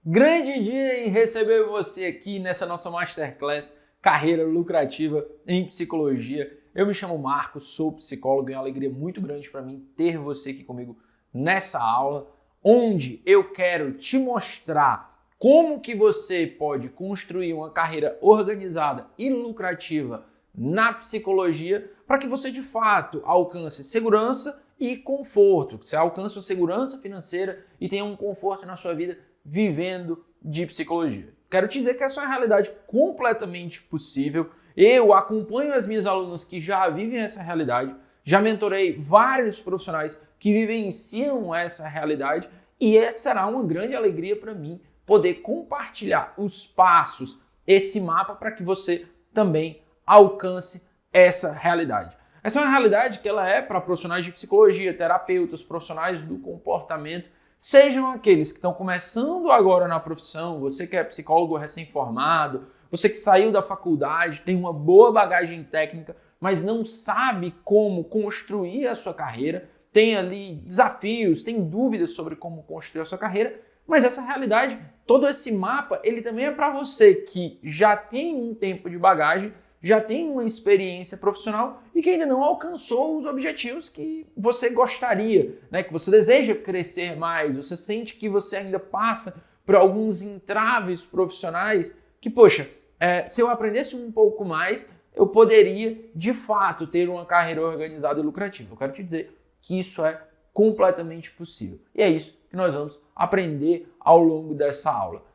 Grande dia em receber você aqui nessa nossa Masterclass Carreira Lucrativa em Psicologia. Eu me chamo Marcos, sou psicólogo e é uma alegria muito grande para mim ter você aqui comigo nessa aula, onde eu quero te mostrar como que você pode construir uma carreira organizada e lucrativa na psicologia para que você de fato alcance segurança e conforto, que você alcance uma segurança financeira e tenha um conforto na sua vida vivendo de psicologia. Quero te dizer que essa é uma realidade completamente possível. Eu acompanho as minhas alunas que já vivem essa realidade, já mentorei vários profissionais que vivenciam essa realidade e será uma grande alegria para mim poder compartilhar os passos, esse mapa para que você também alcance essa realidade. Essa é uma realidade que ela é para profissionais de psicologia, terapeutas, profissionais do comportamento, sejam aqueles que estão começando agora na profissão, você que é psicólogo recém-formado, você que saiu da faculdade, tem uma boa bagagem técnica, mas não sabe como construir a sua carreira, tem ali desafios, tem dúvidas sobre como construir a sua carreira, mas essa realidade, todo esse mapa, ele também é para você que já tem um tempo de bagagem, já tem uma experiência profissional e que ainda não alcançou os objetivos que você gostaria, né? Que você deseja crescer mais, você sente que você ainda passa por alguns entraves profissionais que, poxa, se eu aprendesse um pouco mais, eu poderia, de fato, ter uma carreira organizada e lucrativa. Eu quero te dizer que isso é completamente possível. E é isso que nós vamos aprender ao longo dessa aula.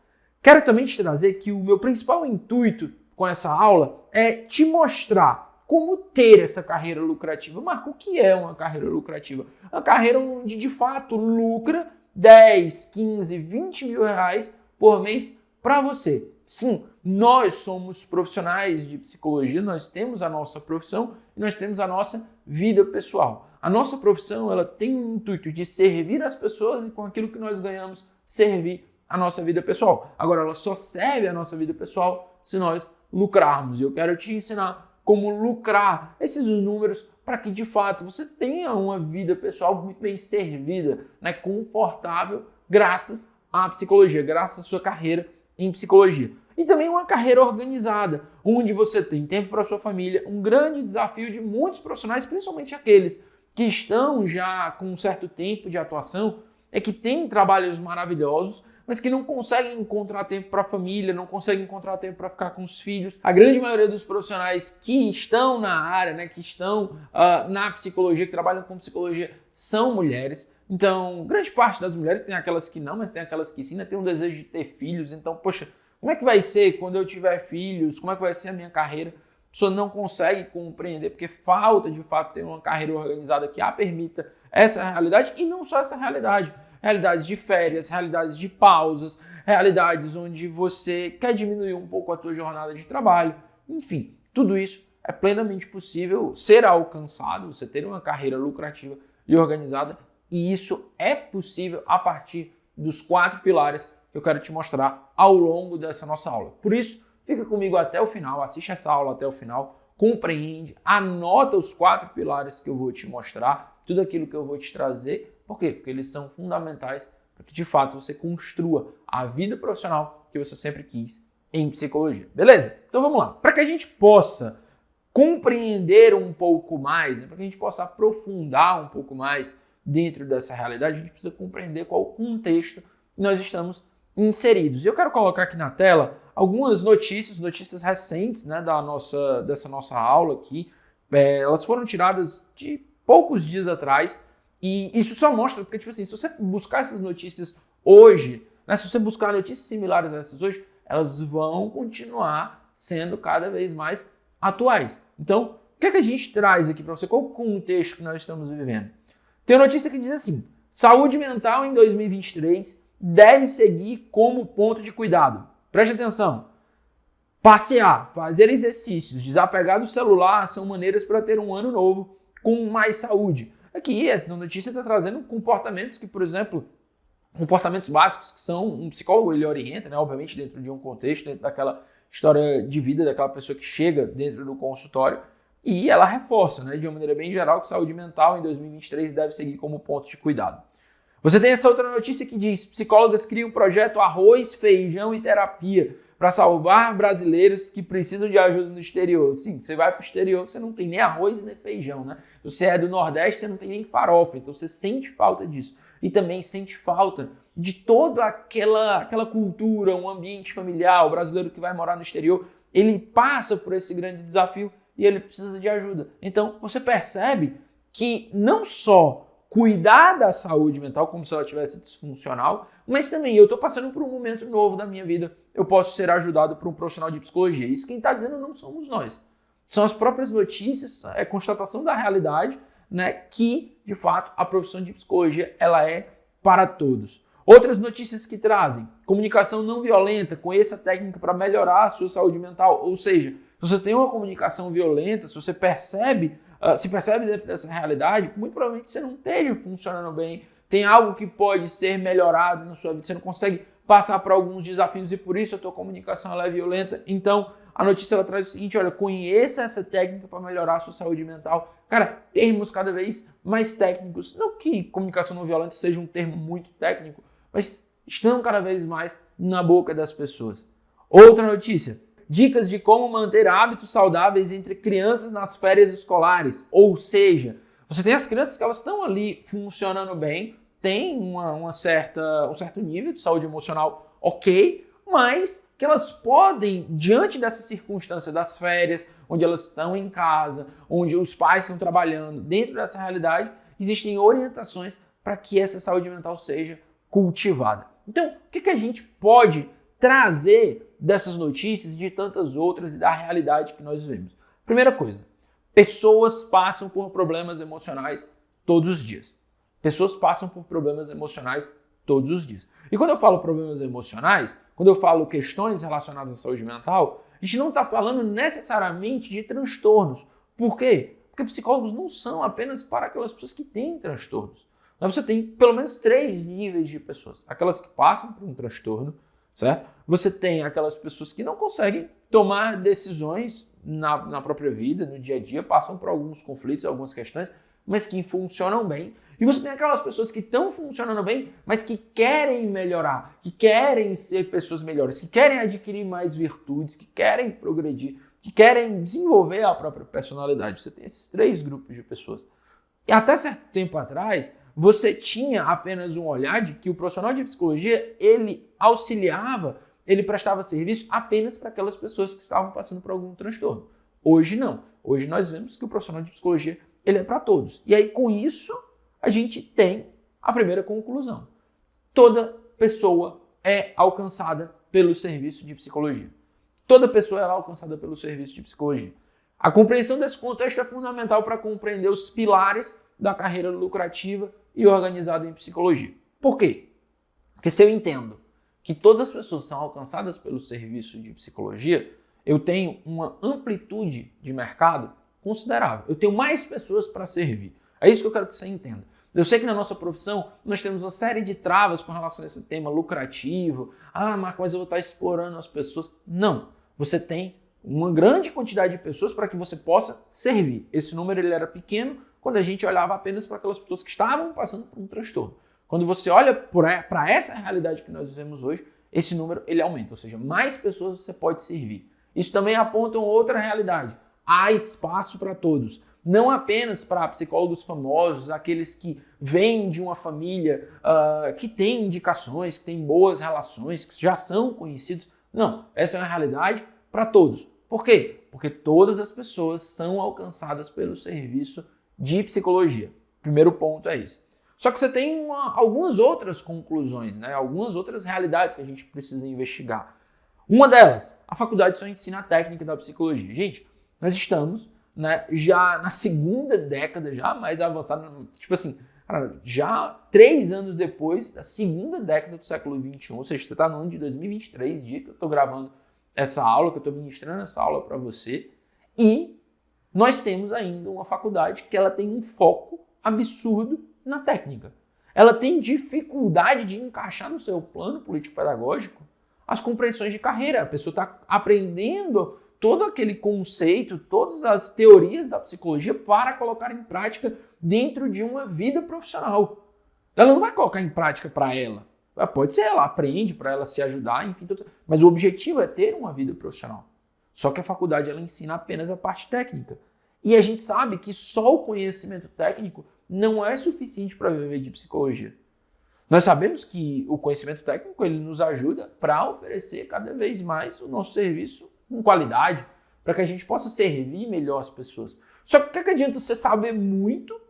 Quero também te trazer que o meu principal intuito com essa aula é te mostrar como ter essa carreira lucrativa. Marco, o que é uma carreira lucrativa? Uma carreira onde de fato lucra 10, 15, 20 mil reais por mês para você. Sim, nós somos profissionais de psicologia, nós temos a nossa profissão e nós temos a nossa vida pessoal. A nossa profissão ela tem o intuito de servir as pessoas e com aquilo que nós ganhamos, servir a nossa vida pessoal. Agora, ela só serve a nossa vida pessoal se nós lucrarmos. E eu quero te ensinar como lucrar esses números para que, de fato, você tenha uma vida pessoal muito bem servida, né, confortável, graças à psicologia, graças à sua carreira em psicologia. E também uma carreira organizada, onde você tem tempo para sua família, um grande desafio de muitos profissionais, principalmente aqueles que estão já com um certo tempo de atuação, é que têm trabalhos maravilhosos, mas que não conseguem encontrar tempo para a família, não conseguem encontrar tempo para ficar com os filhos. A grande maioria dos profissionais que estão na área, né, que estão na psicologia, que trabalham com psicologia, são mulheres. Então, grande parte das mulheres, tem aquelas que não, mas tem aquelas que sim, né, tem um desejo de ter filhos. Então, poxa, como é que vai ser quando eu tiver filhos? Como é que vai ser a minha carreira? A pessoa não consegue compreender, porque falta, de fato, ter uma carreira organizada que a permita essa realidade, e não só essa realidade. Realidades de férias, realidades de pausas, realidades onde você quer diminuir um pouco a tua jornada de trabalho. Enfim, tudo isso é plenamente possível ser alcançado, você ter uma carreira lucrativa e organizada, e isso é possível a partir dos 4 pilares que eu quero te mostrar ao longo dessa nossa aula. Por isso, fica comigo até o final, assiste essa aula até o final, compreende, anota os 4 pilares que eu vou te mostrar, tudo aquilo que eu vou te trazer. Por quê? Porque eles são fundamentais para que, de fato, você construa a vida profissional que você sempre quis em psicologia. Beleza? Então vamos lá. Para que a gente possa compreender um pouco mais, para que a gente possa aprofundar um pouco mais dentro dessa realidade, a gente precisa compreender qual o contexto que nós estamos inseridos. E eu quero colocar aqui na tela algumas notícias recentes, né, dessa nossa aula aqui. Elas foram tiradas de poucos dias atrás. E isso só mostra, porque, tipo assim, se você buscar essas notícias hoje, né, se você buscar notícias similares a essas hoje, elas vão continuar sendo cada vez mais atuais. Então, o que é que a gente traz aqui para você? Qual o contexto que nós estamos vivendo? Tem uma notícia que diz assim: saúde mental em 2023 deve seguir como ponto de cuidado. Preste atenção. Passear, fazer exercícios, desapegar do celular são maneiras para ter um ano novo com mais saúde. Aqui, essa notícia está trazendo comportamentos que, por exemplo, comportamentos básicos que são, um psicólogo ele orienta, né, obviamente dentro de um contexto, dentro daquela história de vida daquela pessoa que chega dentro do consultório, e ela reforça, né, de uma maneira bem geral, que saúde mental em 2023 deve seguir como ponto de cuidado. Você tem essa outra notícia que diz: psicólogas criam um projeto Arroz, Feijão e Terapia para salvar brasileiros que precisam de ajuda no exterior. Sim, você vai para o exterior, você não tem nem arroz nem feijão, né? Se você é do Nordeste, você não tem nem farofa, então você sente falta disso. E também sente falta de toda aquela cultura, um ambiente familiar. O brasileiro que vai morar no exterior, ele passa por esse grande desafio e ele precisa de ajuda. Então, você percebe que não só cuidar da saúde mental como se ela tivesse disfuncional, mas também eu estou passando por um momento novo da minha vida, eu posso ser ajudado por um profissional de psicologia. Isso quem está dizendo não somos nós. São as próprias notícias, é constatação da realidade, né, que, de fato, a profissão de psicologia ela é para todos. Outras notícias que trazem: comunicação não violenta, conheça a técnica para melhorar a sua saúde mental. Ou seja, se você tem uma comunicação violenta, se você se percebe dentro dessa realidade, muito provavelmente você não esteja funcionando bem, tem algo que pode ser melhorado na sua vida, você não consegue passar por alguns desafios e por isso a tua comunicação ela é violenta. Então, a notícia ela traz o seguinte: olha, conheça essa técnica para melhorar a sua saúde mental. Cara, termos cada vez mais técnicos, não que comunicação não violenta seja um termo muito técnico, mas estão cada vez mais na boca das pessoas. Outra notícia: dicas de como manter hábitos saudáveis entre crianças nas férias escolares. Ou seja, você tem as crianças que elas estão ali funcionando bem, tem um certo nível de saúde emocional ok, mas que elas podem, diante dessa circunstância das férias, onde elas estão em casa, onde os pais estão trabalhando, dentro dessa realidade, existem orientações para que essa saúde mental seja cultivada. Então, o que a gente pode trazer dessas notícias e de tantas outras e da realidade que nós vivemos? Primeira coisa, pessoas passam por problemas emocionais todos os dias. Pessoas passam por problemas emocionais todos os dias. E quando eu falo problemas emocionais, quando eu falo questões relacionadas à saúde mental, a gente não está falando necessariamente de transtornos. Por quê? Porque psicólogos não são apenas para aquelas pessoas que têm transtornos. Mas você tem pelo menos 3 níveis de pessoas. Aquelas que passam por um transtorno, certo? Você tem aquelas pessoas que não conseguem tomar decisões na própria vida, no dia a dia, passam por alguns conflitos, algumas questões, mas que funcionam bem. E você tem aquelas pessoas que estão funcionando bem, mas que querem melhorar, que querem ser pessoas melhores, que querem adquirir mais virtudes, que querem progredir, que querem desenvolver a própria personalidade. Você tem esses 3 grupos de pessoas. E até certo tempo atrás, você tinha apenas um olhar de que o profissional de psicologia, ele auxiliava, ele prestava serviço apenas para aquelas pessoas que estavam passando por algum transtorno. Hoje não. Hoje nós vemos que o profissional de psicologia, ele é para todos. E aí, com isso, a gente tem a primeira conclusão. Toda pessoa é alcançada pelo serviço de psicologia. Toda pessoa é alcançada pelo serviço de psicologia. A compreensão desse contexto é fundamental para compreender os pilares da carreira lucrativa e organizada em psicologia. Por quê? Porque se eu entendo que todas as pessoas são alcançadas pelo serviço de psicologia, eu tenho uma amplitude de mercado considerável. Eu tenho mais pessoas para servir. É isso que eu quero que você entenda. Eu sei que na nossa profissão nós temos uma série de travas com relação a esse tema lucrativo. Ah, Marco, mas eu vou estar explorando as pessoas. Não. Você tem uma grande quantidade de pessoas para que você possa servir. Esse número ele era pequeno quando a gente olhava apenas para aquelas pessoas que estavam passando por um transtorno. Quando você olha para essa realidade que nós vivemos hoje, esse número ele aumenta, ou seja, mais pessoas você pode servir. Isso também aponta uma outra realidade. Há espaço para todos. Não apenas para psicólogos famosos, aqueles que vêm de uma família que tem indicações, que tem boas relações, que já são conhecidos. Não, essa é uma realidade para todos. Por quê? Porque todas as pessoas são alcançadas pelo serviço de psicologia. Primeiro ponto é esse. Só que você tem algumas outras conclusões, né? Algumas outras realidades que a gente precisa investigar. Uma delas, a faculdade só ensina a técnica da psicologia. Gente, nós estamos, né, já na segunda década, já mais avançada, tipo assim, já 3 anos depois da segunda década do século XXI, ou seja, você está no ano de 2023, dia que eu estou gravando essa aula, que eu estou ministrando essa aula para você, e nós temos ainda uma faculdade que ela tem um foco absurdo na técnica. Ela tem dificuldade de encaixar no seu plano político-pedagógico as compreensões de carreira. A pessoa está aprendendo todo aquele conceito, todas as teorias da psicologia para colocar em prática dentro de uma vida profissional. Ela não vai colocar em prática para ela. Pode ser, ela aprende para ela se ajudar, enfim. Mas o objetivo é ter uma vida profissional. Só que a faculdade ela ensina apenas a parte técnica. E a gente sabe que só o conhecimento técnico não é suficiente para viver de psicologia. Nós sabemos que o conhecimento técnico ele nos ajuda para oferecer cada vez mais o nosso serviço com qualidade, para que a gente possa servir melhor as pessoas. Só que o que adianta você saber muito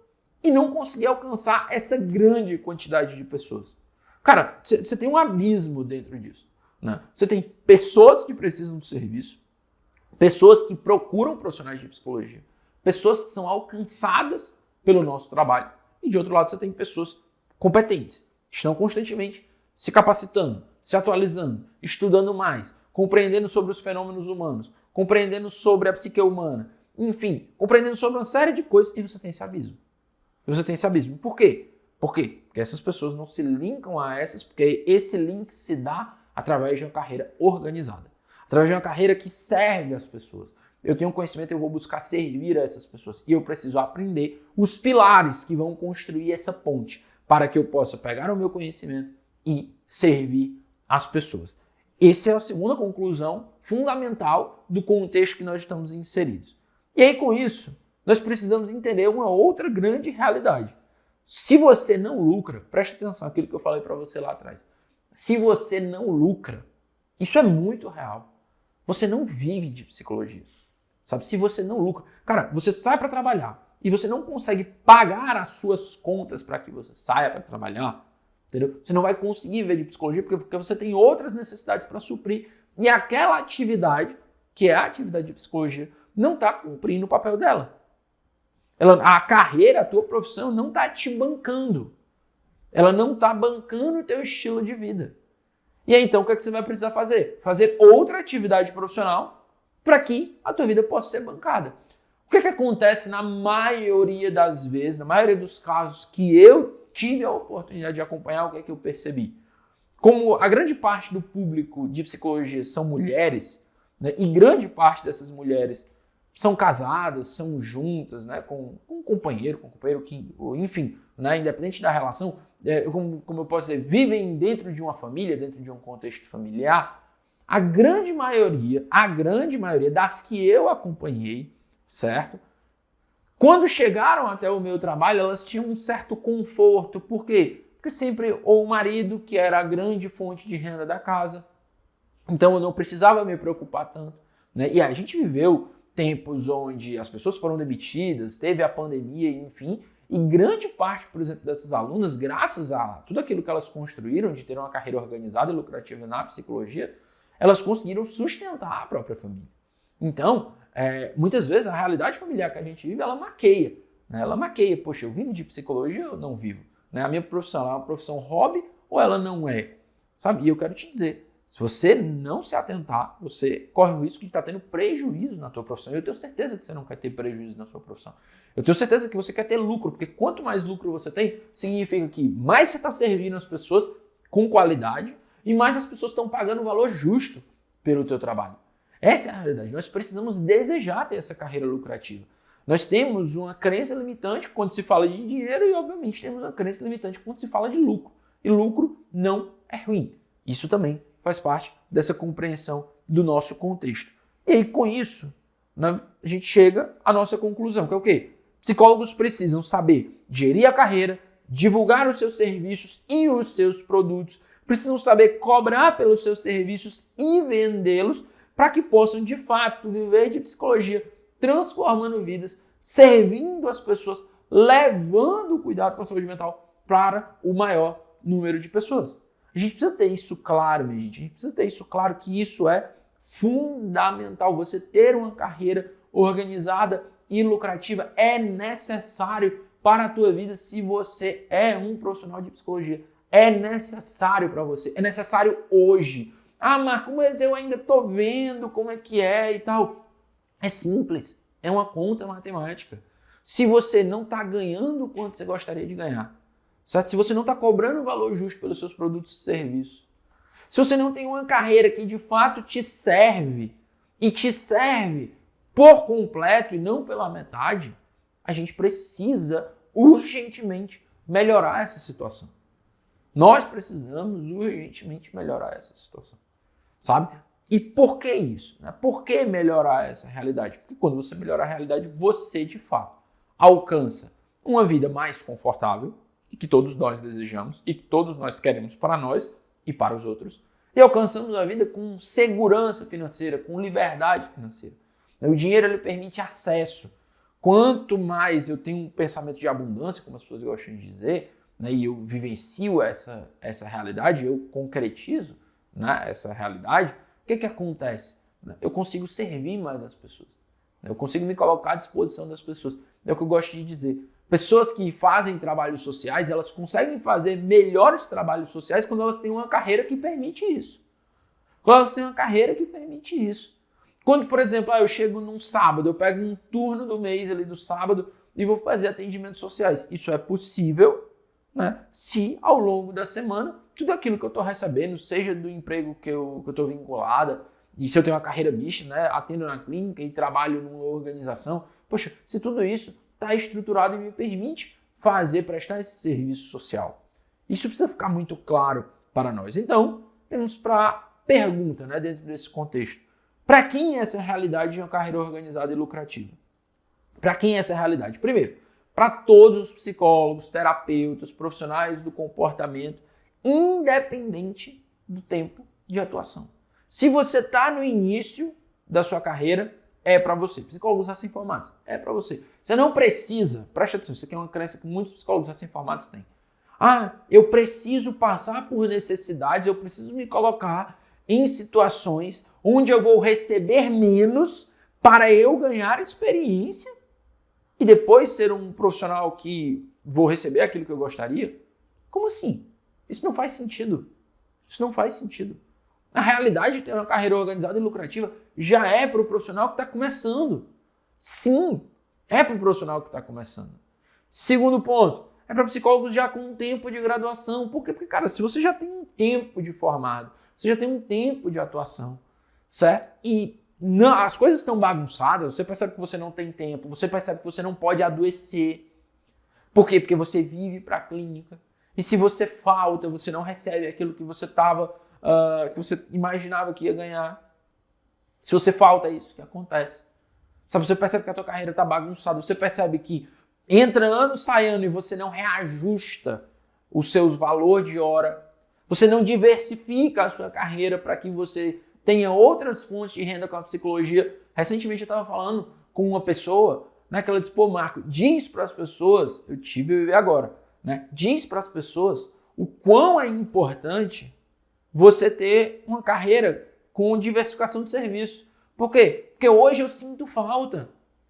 e não conseguir alcançar essa grande quantidade de pessoas? Cara, você tem um abismo dentro disso. Né? Você tem pessoas que precisam do serviço, pessoas que procuram profissionais de psicologia, pessoas que são alcançadas pelo nosso trabalho. E de outro lado, você tem pessoas competentes, que estão constantemente se capacitando, se atualizando, estudando mais, compreendendo sobre os fenômenos humanos, compreendendo sobre a psique humana, enfim, compreendendo sobre uma série de coisas, e você tem esse abismo. Por quê? Por quê? Porque essas pessoas não se linkam a essas, porque esse link se dá através de uma carreira organizada, através de uma carreira que serve as pessoas. Eu tenho conhecimento, eu vou buscar servir a essas pessoas e eu preciso aprender os pilares que vão construir essa ponte para que eu possa pegar o meu conhecimento e servir as pessoas. Essa é a segunda conclusão fundamental do contexto que nós estamos inseridos. E aí, com isso, nós precisamos entender uma outra grande realidade. Se você não lucra, preste atenção naquilo que eu falei para você lá atrás. Se você não lucra, isso é muito real. Você não vive de psicologia. Sabe? Se você não lucra, cara, você sai para trabalhar e você não consegue pagar as suas contas para que você saia para trabalhar, entendeu? Você não vai conseguir viver de psicologia porque você tem outras necessidades para suprir e aquela atividade, que é a atividade de psicologia, não está cumprindo o papel dela. A carreira, a tua profissão não está te bancando. Ela não está bancando o teu estilo de vida. E aí, então, o que é que você vai precisar fazer? Fazer outra atividade profissional para que a tua vida possa ser bancada. O que é que acontece na maioria das vezes, na maioria dos casos que eu tive a oportunidade de acompanhar, o que é que eu percebi? Como a grande parte do público de psicologia são mulheres, né, e grande parte dessas mulheres são casadas, são juntas, né, com um companheiro, que, enfim, né, independente da relação, como eu posso dizer, vivem dentro de uma família, dentro de um contexto familiar, a grande maioria das que eu acompanhei, certo? Quando chegaram até o meu trabalho, elas tinham um certo conforto. Por quê? Porque sempre ou o marido, que era a grande fonte de renda da casa, então eu não precisava me preocupar tanto, né? E a gente viveu tempos onde as pessoas foram demitidas, teve a pandemia, enfim, e grande parte, por exemplo, dessas alunas, graças a tudo aquilo que elas construíram de ter uma carreira organizada e lucrativa na psicologia, elas conseguiram sustentar a própria família. Então, muitas vezes a realidade familiar que a gente vive, ela maqueia. Né? Ela maqueia, poxa, eu vivo de psicologia ou não vivo? Né? A minha profissão é uma profissão hobby ou ela não é? Sabe? E eu quero te dizer, se você não se atentar, você corre o risco de estar tendo prejuízo na tua profissão. Eu tenho certeza que você não quer ter prejuízo na sua profissão. Eu tenho certeza que você quer ter lucro, porque quanto mais lucro você tem, significa que mais você está servindo as pessoas com qualidade e mais as pessoas estão pagando o valor justo pelo teu trabalho. Essa é a realidade. Nós precisamos desejar ter essa carreira lucrativa. Nós temos uma crença limitante quando se fala de dinheiro e, obviamente, temos uma crença limitante quando se fala de lucro. E lucro não é ruim. Isso também faz parte dessa compreensão do nosso contexto. E aí, com isso, a gente chega à nossa conclusão, que é o quê? Psicólogos precisam saber gerir a carreira, divulgar os seus serviços e os seus produtos, precisam saber cobrar pelos seus serviços e vendê-los para que possam, de fato, viver de psicologia, transformando vidas, servindo as pessoas, levando o cuidado com a saúde mental para o maior número de pessoas. A gente precisa ter isso claro, minha gente. A gente precisa ter isso claro, que isso é fundamental. Você ter uma carreira organizada e lucrativa é necessário para a tua vida se você é um profissional de psicologia. É necessário para você. É necessário hoje. Ah, Marco, mas eu ainda estou vendo como é que é e tal. É simples. É uma conta matemática. Se você não está ganhando o quanto você gostaria de ganhar, certo? Se você não está cobrando o valor justo pelos seus produtos e serviços, se você não tem uma carreira que de fato te serve e te serve por completo e não pela metade, a gente precisa urgentemente melhorar essa situação. Nós precisamos urgentemente melhorar essa situação, sabe? E por que isso? Né? Por que melhorar essa realidade? Porque quando você melhora a realidade, você de fato alcança uma vida mais confortável, que todos nós desejamos e que todos nós queremos para nós e para os outros, e alcançamos a vida com segurança financeira, com liberdade financeira. O dinheiro ele permite acesso. Quanto mais eu tenho um pensamento de abundância, como as pessoas gostam de dizer, né, e eu vivencio essa realidade, eu concretizo, né, essa realidade, o que acontece? Eu consigo servir mais as pessoas. Eu consigo me colocar à disposição das pessoas. É o que eu gosto de dizer. Pessoas que fazem trabalhos sociais, elas conseguem fazer melhores trabalhos sociais quando elas têm uma carreira que permite isso. Quando elas têm uma carreira que permite isso. Quando, por exemplo, eu chego num sábado, eu pego um turno do mês ali do sábado e vou fazer atendimentos sociais. Isso é possível, né, se ao longo da semana tudo aquilo que eu estou recebendo, seja do emprego que eu estou vinculada, e se eu tenho uma carreira mista, né, atendo na clínica e trabalho numa organização, poxa, se tudo isso está estruturado e me permite prestar esse serviço social. Isso precisa ficar muito claro para nós. Então, vamos para a pergunta, né, dentro desse contexto. Para quem é essa realidade de uma carreira organizada e lucrativa? Para quem é essa realidade? Primeiro, para todos os psicólogos, terapeutas, profissionais do comportamento, independente do tempo de atuação. Se você está no início da sua carreira, é para você. Psicólogos recém-formados, é para você. Você não precisa, presta atenção, isso aqui é uma crença que muitos psicólogos recém-formados têm. Eu preciso passar por necessidades, eu preciso me colocar em situações onde eu vou receber menos para eu ganhar experiência e depois ser um profissional que vou receber aquilo que eu gostaria? Como assim? Isso não faz sentido. Isso não faz sentido. A realidade de ter uma carreira organizada e lucrativa já é para o profissional que está começando. Sim, é para o profissional que está começando. Segundo ponto, é para psicólogos já com um tempo de graduação. Por quê? Porque, cara, se você já tem um tempo de formado, você já tem um tempo de atuação, certo? E não, as coisas estão bagunçadas, você percebe que você não tem tempo, você percebe que você não pode adoecer. Por quê? Porque você vive para a clínica. E se você falta, você não recebe aquilo que você que você imaginava que ia ganhar. Se você falta, é isso que acontece. Sabe, você percebe que a tua carreira está bagunçada, você percebe que entra ano, sai ano e você não reajusta os seus valores de hora, você não diversifica a sua carreira para que você tenha outras fontes de renda com a psicologia. Recentemente eu estava falando com uma pessoa, né, que ela disse, Marco, diz para as pessoas, eu tive a viver agora, né, diz para as pessoas o quão é importante você ter uma carreira com diversificação de serviço. Por quê? Porque hoje eu sinto falta.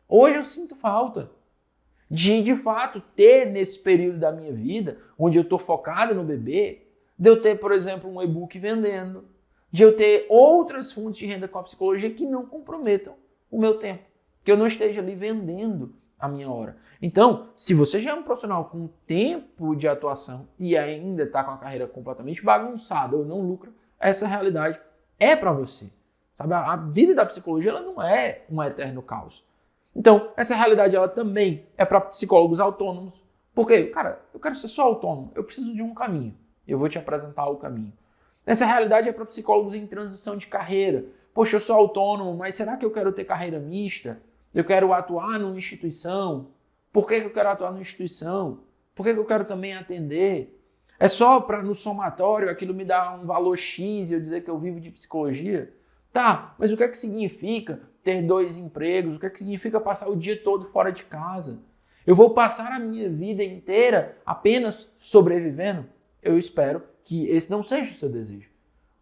Hoje eu sinto falta de fato, ter nesse período da minha vida, onde eu estou focado no bebê, de eu ter, por exemplo, um e-book vendendo, de eu ter outras fontes de renda com a psicologia que não comprometam o meu tempo, que eu não esteja ali vendendo a minha hora. Então, se você já é um profissional com tempo de atuação e ainda está com a carreira completamente bagunçada ou não lucra, essa realidade é para você. Sabe? A vida da psicologia ela não é um eterno caos. Então, essa realidade ela também é para psicólogos autônomos. Por quê? Cara, eu quero ser só autônomo, eu preciso de um caminho. Eu vou te apresentar o caminho. Essa realidade é para psicólogos em transição de carreira. Poxa, eu sou autônomo, mas será que eu quero ter carreira mista? Eu quero atuar numa instituição? Por que eu quero atuar numa instituição? Por que eu quero também atender? É só para no somatório aquilo me dar um valor X e eu dizer que eu vivo de psicologia? Tá, mas o que é que significa ter 2 empregos? O que é que significa passar o dia todo fora de casa? Eu vou passar a minha vida inteira apenas sobrevivendo? Eu espero que esse não seja o seu desejo.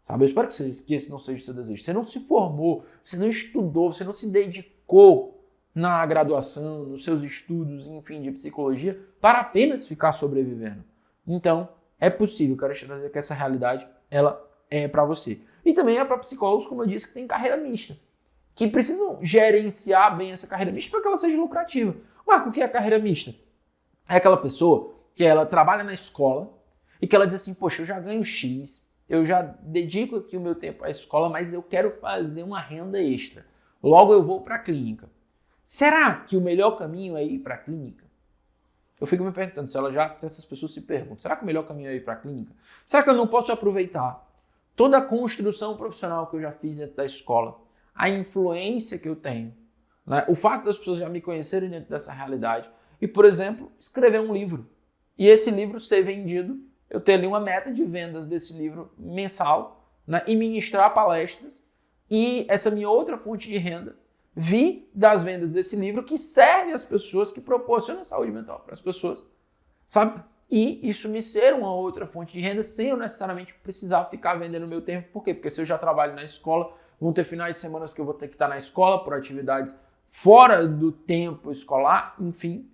Sabe? Eu espero que esse não seja o seu desejo. Você não se formou, você não estudou, você não se dedicou na graduação, nos seus estudos, enfim, de psicologia, para apenas ficar sobrevivendo. Então, é possível, quero te trazer que essa realidade, ela é para você. E também é para psicólogos, como eu disse, que tem carreira mista, que precisam gerenciar bem essa carreira mista para que ela seja lucrativa. Marco, o que é a carreira mista? É aquela pessoa que ela trabalha na escola e que ela diz assim, poxa, eu já ganho X, eu já dedico aqui o meu tempo à escola, mas eu quero fazer uma renda extra. Logo eu vou para a clínica. Será que o melhor caminho é ir para a clínica? Eu fico me perguntando se essas pessoas se perguntam, será que o melhor caminho é ir para a clínica? Será que eu não posso aproveitar toda a construção profissional que eu já fiz dentro da escola, a influência que eu tenho, né? O fato das pessoas já me conhecerem dentro dessa realidade e, por exemplo, escrever um livro e esse livro ser vendido, eu ter ali uma meta de vendas desse livro mensal, né? E ministrar palestras e essa minha outra fonte de renda vir das vendas desse livro que serve às pessoas, que proporciona saúde mental para as pessoas, sabe? E isso me ser uma outra fonte de renda sem eu necessariamente precisar ficar vendendo meu tempo. Por quê? Porque se eu já trabalho na escola, vão ter finais de semana que eu vou ter que estar na escola por atividades fora do tempo escolar, enfim.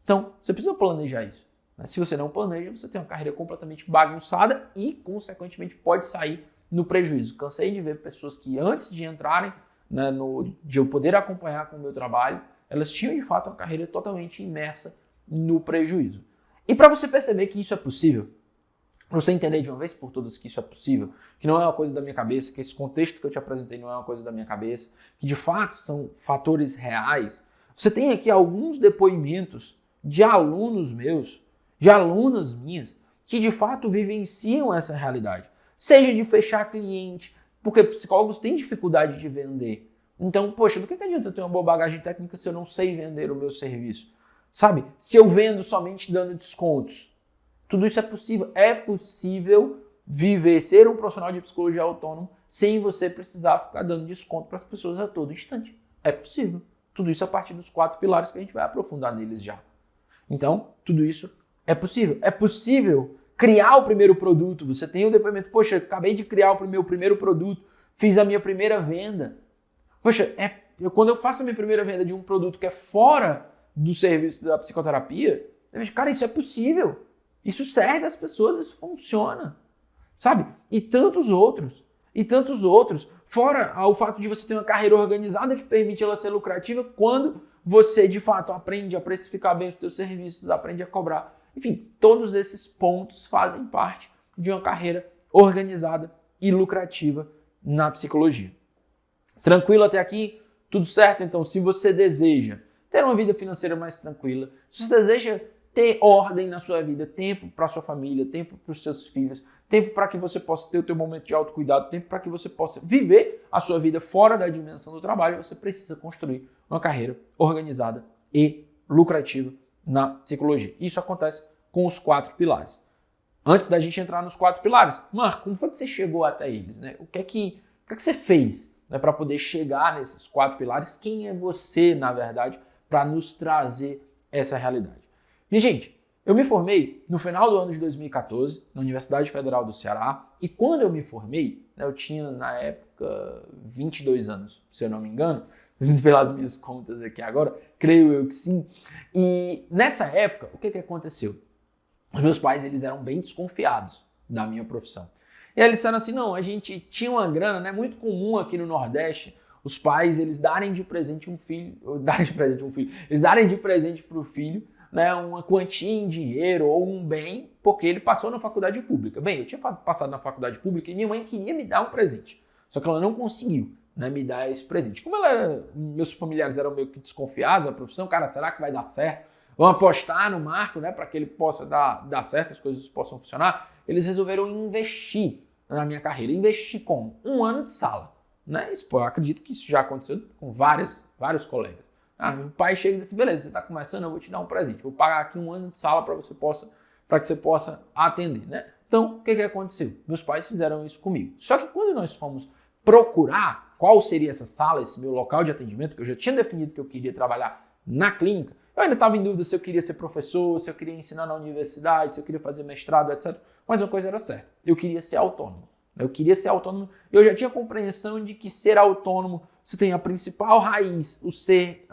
Então, você precisa planejar isso. Se você não planeja, você tem uma carreira completamente bagunçada e, consequentemente, pode sair no prejuízo. Cansei de ver pessoas que antes de entrarem, né, de eu poder acompanhar com o meu trabalho, elas tinham de fato uma carreira totalmente imersa no prejuízo. E para você perceber que isso é possível, para você entender de uma vez por todas que isso é possível, que não é uma coisa da minha cabeça, que esse contexto que eu te apresentei não é uma coisa da minha cabeça, que de fato são fatores reais, você tem aqui alguns depoimentos de alunos meus, de alunas minhas, que de fato vivenciam essa realidade. Seja de fechar cliente, porque psicólogos têm dificuldade de vender. Então, poxa, do que adianta eu ter uma boa bagagem técnica se eu não sei vender o meu serviço? Sabe? Se eu vendo somente dando descontos. Tudo isso é possível. É possível viver, ser um profissional de psicologia autônomo sem você precisar ficar dando desconto para as pessoas a todo instante. É possível. Tudo isso a partir dos 4 pilares que a gente vai aprofundar neles já. Então, tudo isso é possível. É possível criar o primeiro produto. Você tem o depoimento, poxa, acabei de criar o meu primeiro produto, fiz a minha primeira venda. Poxa, quando eu faço a minha primeira venda de um produto que é fora do serviço da psicoterapia, eu vejo, cara, isso é possível. Isso serve às pessoas, isso funciona. Sabe? E tantos outros. Fora o fato de você ter uma carreira organizada que permite ela ser lucrativa quando você, de fato, aprende a precificar bem os seus serviços, aprende a cobrar. Enfim, todos esses pontos fazem parte de uma carreira organizada e lucrativa na psicologia. Tranquilo até aqui? Tudo certo? Então, se você deseja ter uma vida financeira mais tranquila, se você deseja ter ordem na sua vida, tempo para sua família, tempo para os seus filhos, tempo para que você possa ter o seu momento de autocuidado, tempo para que você possa viver a sua vida fora da dimensão do trabalho, você precisa construir uma carreira organizada e lucrativa na psicologia. Isso acontece com os 4 pilares. Antes da gente entrar nos 4 pilares, Marco, como foi que você chegou até eles, né? O que é que você fez, né, para poder chegar nesses 4 pilares? Quem é você, na verdade, para nos trazer essa realidade? Minha gente, eu me formei no final do ano de 2014 na Universidade Federal do Ceará e quando eu me formei, né, eu tinha na época 22 anos, se eu não me engano, pelas minhas contas aqui agora, creio eu que sim. E nessa época, o que aconteceu? Os meus pais, eles eram bem desconfiados da minha profissão. E aí eles disseram assim, não, a gente tinha uma grana, né, muito comum aqui no Nordeste, os pais, eles darem de presente eles darem de presente para o filho, né, uma quantia em dinheiro ou um bem, porque ele passou na faculdade pública. Bem, eu tinha passado na faculdade pública e minha mãe queria me dar um presente, só que ela não conseguiu, né, me dar esse presente. Como meus familiares eram meio que desconfiados da profissão, cara, será que vai dar certo? Vamos apostar no Marco, né, para que ele possa dar certo, as coisas possam funcionar. Eles resolveram investir na minha carreira. Investir como? 1 ano de sala. Né? Isso, eu acredito que isso já aconteceu com vários colegas. O pai chega e diz assim, beleza, você está começando, eu vou te dar um presente. Vou pagar aqui 1 ano de sala para que você possa atender. Né? Então, o que aconteceu? Meus pais fizeram isso comigo. Só que quando nós fomos procurar qual seria essa sala, esse meu local de atendimento, que eu já tinha definido que eu queria trabalhar na clínica, eu ainda estava em dúvida se eu queria ser professor, se eu queria ensinar na universidade, se eu queria fazer mestrado, etc. Mas uma coisa era certa, eu queria ser autônomo. Eu já tinha compreensão de que ser autônomo, você tem a principal raiz, o ser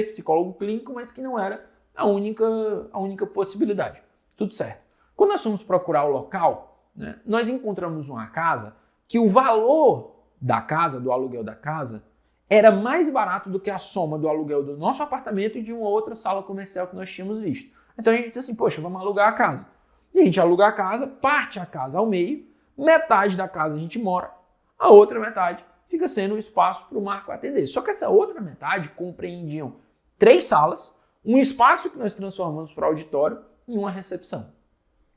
psicólogo clínico, mas que não era a única possibilidade. Tudo certo. Quando nós fomos procurar o local, né, nós encontramos uma casa que o valor da casa, do aluguel da casa, era mais barato do que a soma do aluguel do nosso apartamento e de uma outra sala comercial que nós tínhamos visto. Então a gente disse assim, poxa, vamos alugar a casa. E a gente aluga a casa, parte a casa ao meio, metade da casa a gente mora, a outra metade fica sendo o espaço para o Marco atender. Só que essa outra metade compreendiam 3 salas, um espaço que nós transformamos para auditório em uma recepção.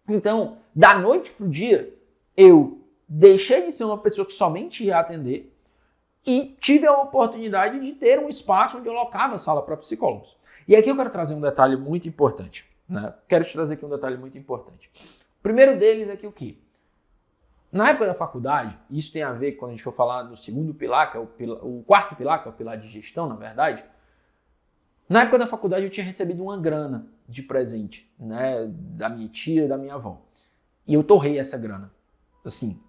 Então, da noite para o dia, eu deixei de ser uma pessoa que somente ia atender e tive a oportunidade de ter um espaço onde eu locava a sala para psicólogos. E aqui eu quero trazer um detalhe muito importante. Né? Quero te trazer aqui um detalhe muito importante. O primeiro deles é que o quê? Na época da faculdade, isso tem a ver quando a gente for falar do segundo pilar, que é o quarto pilar, que é o pilar de gestão, na verdade. Na época da faculdade eu tinha recebido uma grana de presente, né, da minha tia e da minha avó. E eu torrei essa grana. Assim,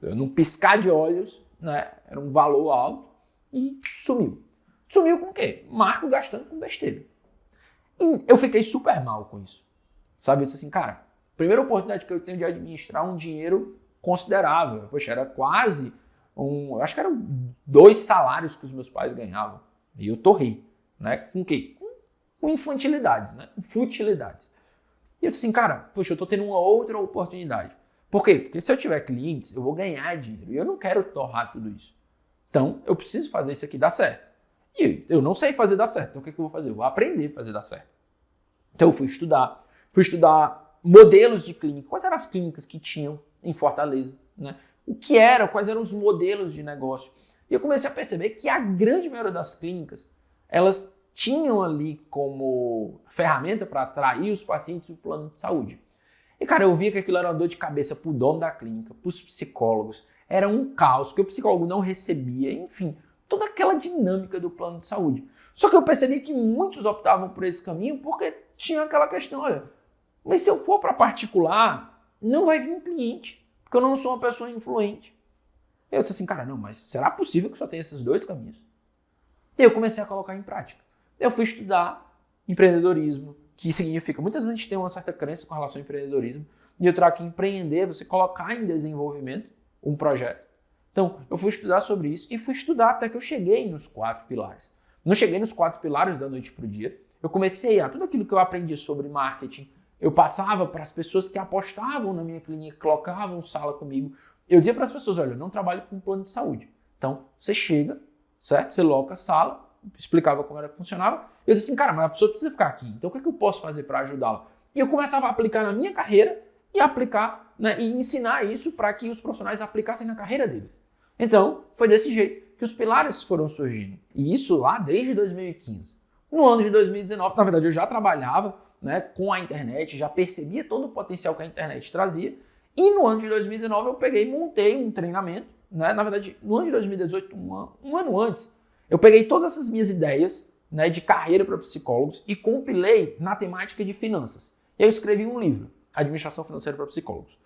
num piscar de olhos, né, era um valor alto e sumiu. Sumiu com o quê? Marco gastando com besteira. E eu fiquei super mal com isso. Sabe? Eu disse assim, cara, primeira oportunidade que eu tenho de administrar um dinheiro considerável. Poxa, era quase acho que eram 2 salários que os meus pais ganhavam. E eu torrei. Né? Com o quê? Com infantilidades, né? Com futilidades. E eu disse assim, cara, poxa, eu tô tendo uma outra oportunidade. Por quê? Porque se eu tiver clientes, eu vou ganhar dinheiro. E eu não quero torrar tudo isso. Então, eu preciso fazer isso aqui dar certo. E eu não sei fazer dar certo. Então, o que eu vou fazer? Eu vou aprender a fazer dar certo. Então, eu fui estudar modelos de clínica. Quais eram as clínicas que tinham em Fortaleza? Né? Quais eram os modelos de negócio? E eu comecei a perceber que a grande maioria das clínicas, elas tinham ali como ferramenta para atrair os pacientes do plano de saúde. E, cara, eu via que aquilo era uma dor de cabeça para o dono da clínica, para os psicólogos. Era um caos, que o psicólogo não recebia, enfim, toda aquela dinâmica do plano de saúde. Só que eu percebi que muitos optavam por esse caminho porque tinha aquela questão, olha, mas se eu for para particular, não vai vir um cliente, porque eu não sou uma pessoa influente. Eu disse assim, cara, não, mas será possível que só tenha esses 2 caminhos? E eu comecei a colocar em prática. Eu fui estudar empreendedorismo, que significa, muitas vezes a gente tem uma certa crença com relação ao empreendedorismo, e eu trago que empreender, você colocar em desenvolvimento um projeto. Então, eu fui estudar sobre isso e fui estudar até que eu cheguei nos 4 pilares. Não cheguei nos 4 pilares da noite para o dia. Eu comecei tudo aquilo que eu aprendi sobre marketing, eu passava para as pessoas que apostavam na minha clínica, colocavam sala comigo. Eu dizia para as pessoas, olha, eu não trabalho com plano de saúde. Então, você chega, certo? Você loca a sala, explicava como era que funcionava. Eu disse assim, cara, mas a pessoa precisa ficar aqui. Então, o que é que eu posso fazer para ajudá-la? E eu começava a aplicar na minha carreira e aplicar, né, e ensinar isso para que os profissionais aplicassem na carreira deles. Então, foi desse jeito que os pilares foram surgindo. E isso lá desde 2015. No ano de 2019, na verdade, eu já trabalhava, né, com a internet, já percebia todo o potencial que a internet trazia. E no ano de 2019 eu peguei e montei um treinamento. Né? Na verdade, no ano de 2018, um ano antes, eu peguei todas essas minhas ideias, né, de carreira para psicólogos e compilei na temática de finanças. E eu escrevi um livro, Administração Financeira para Psicólogos.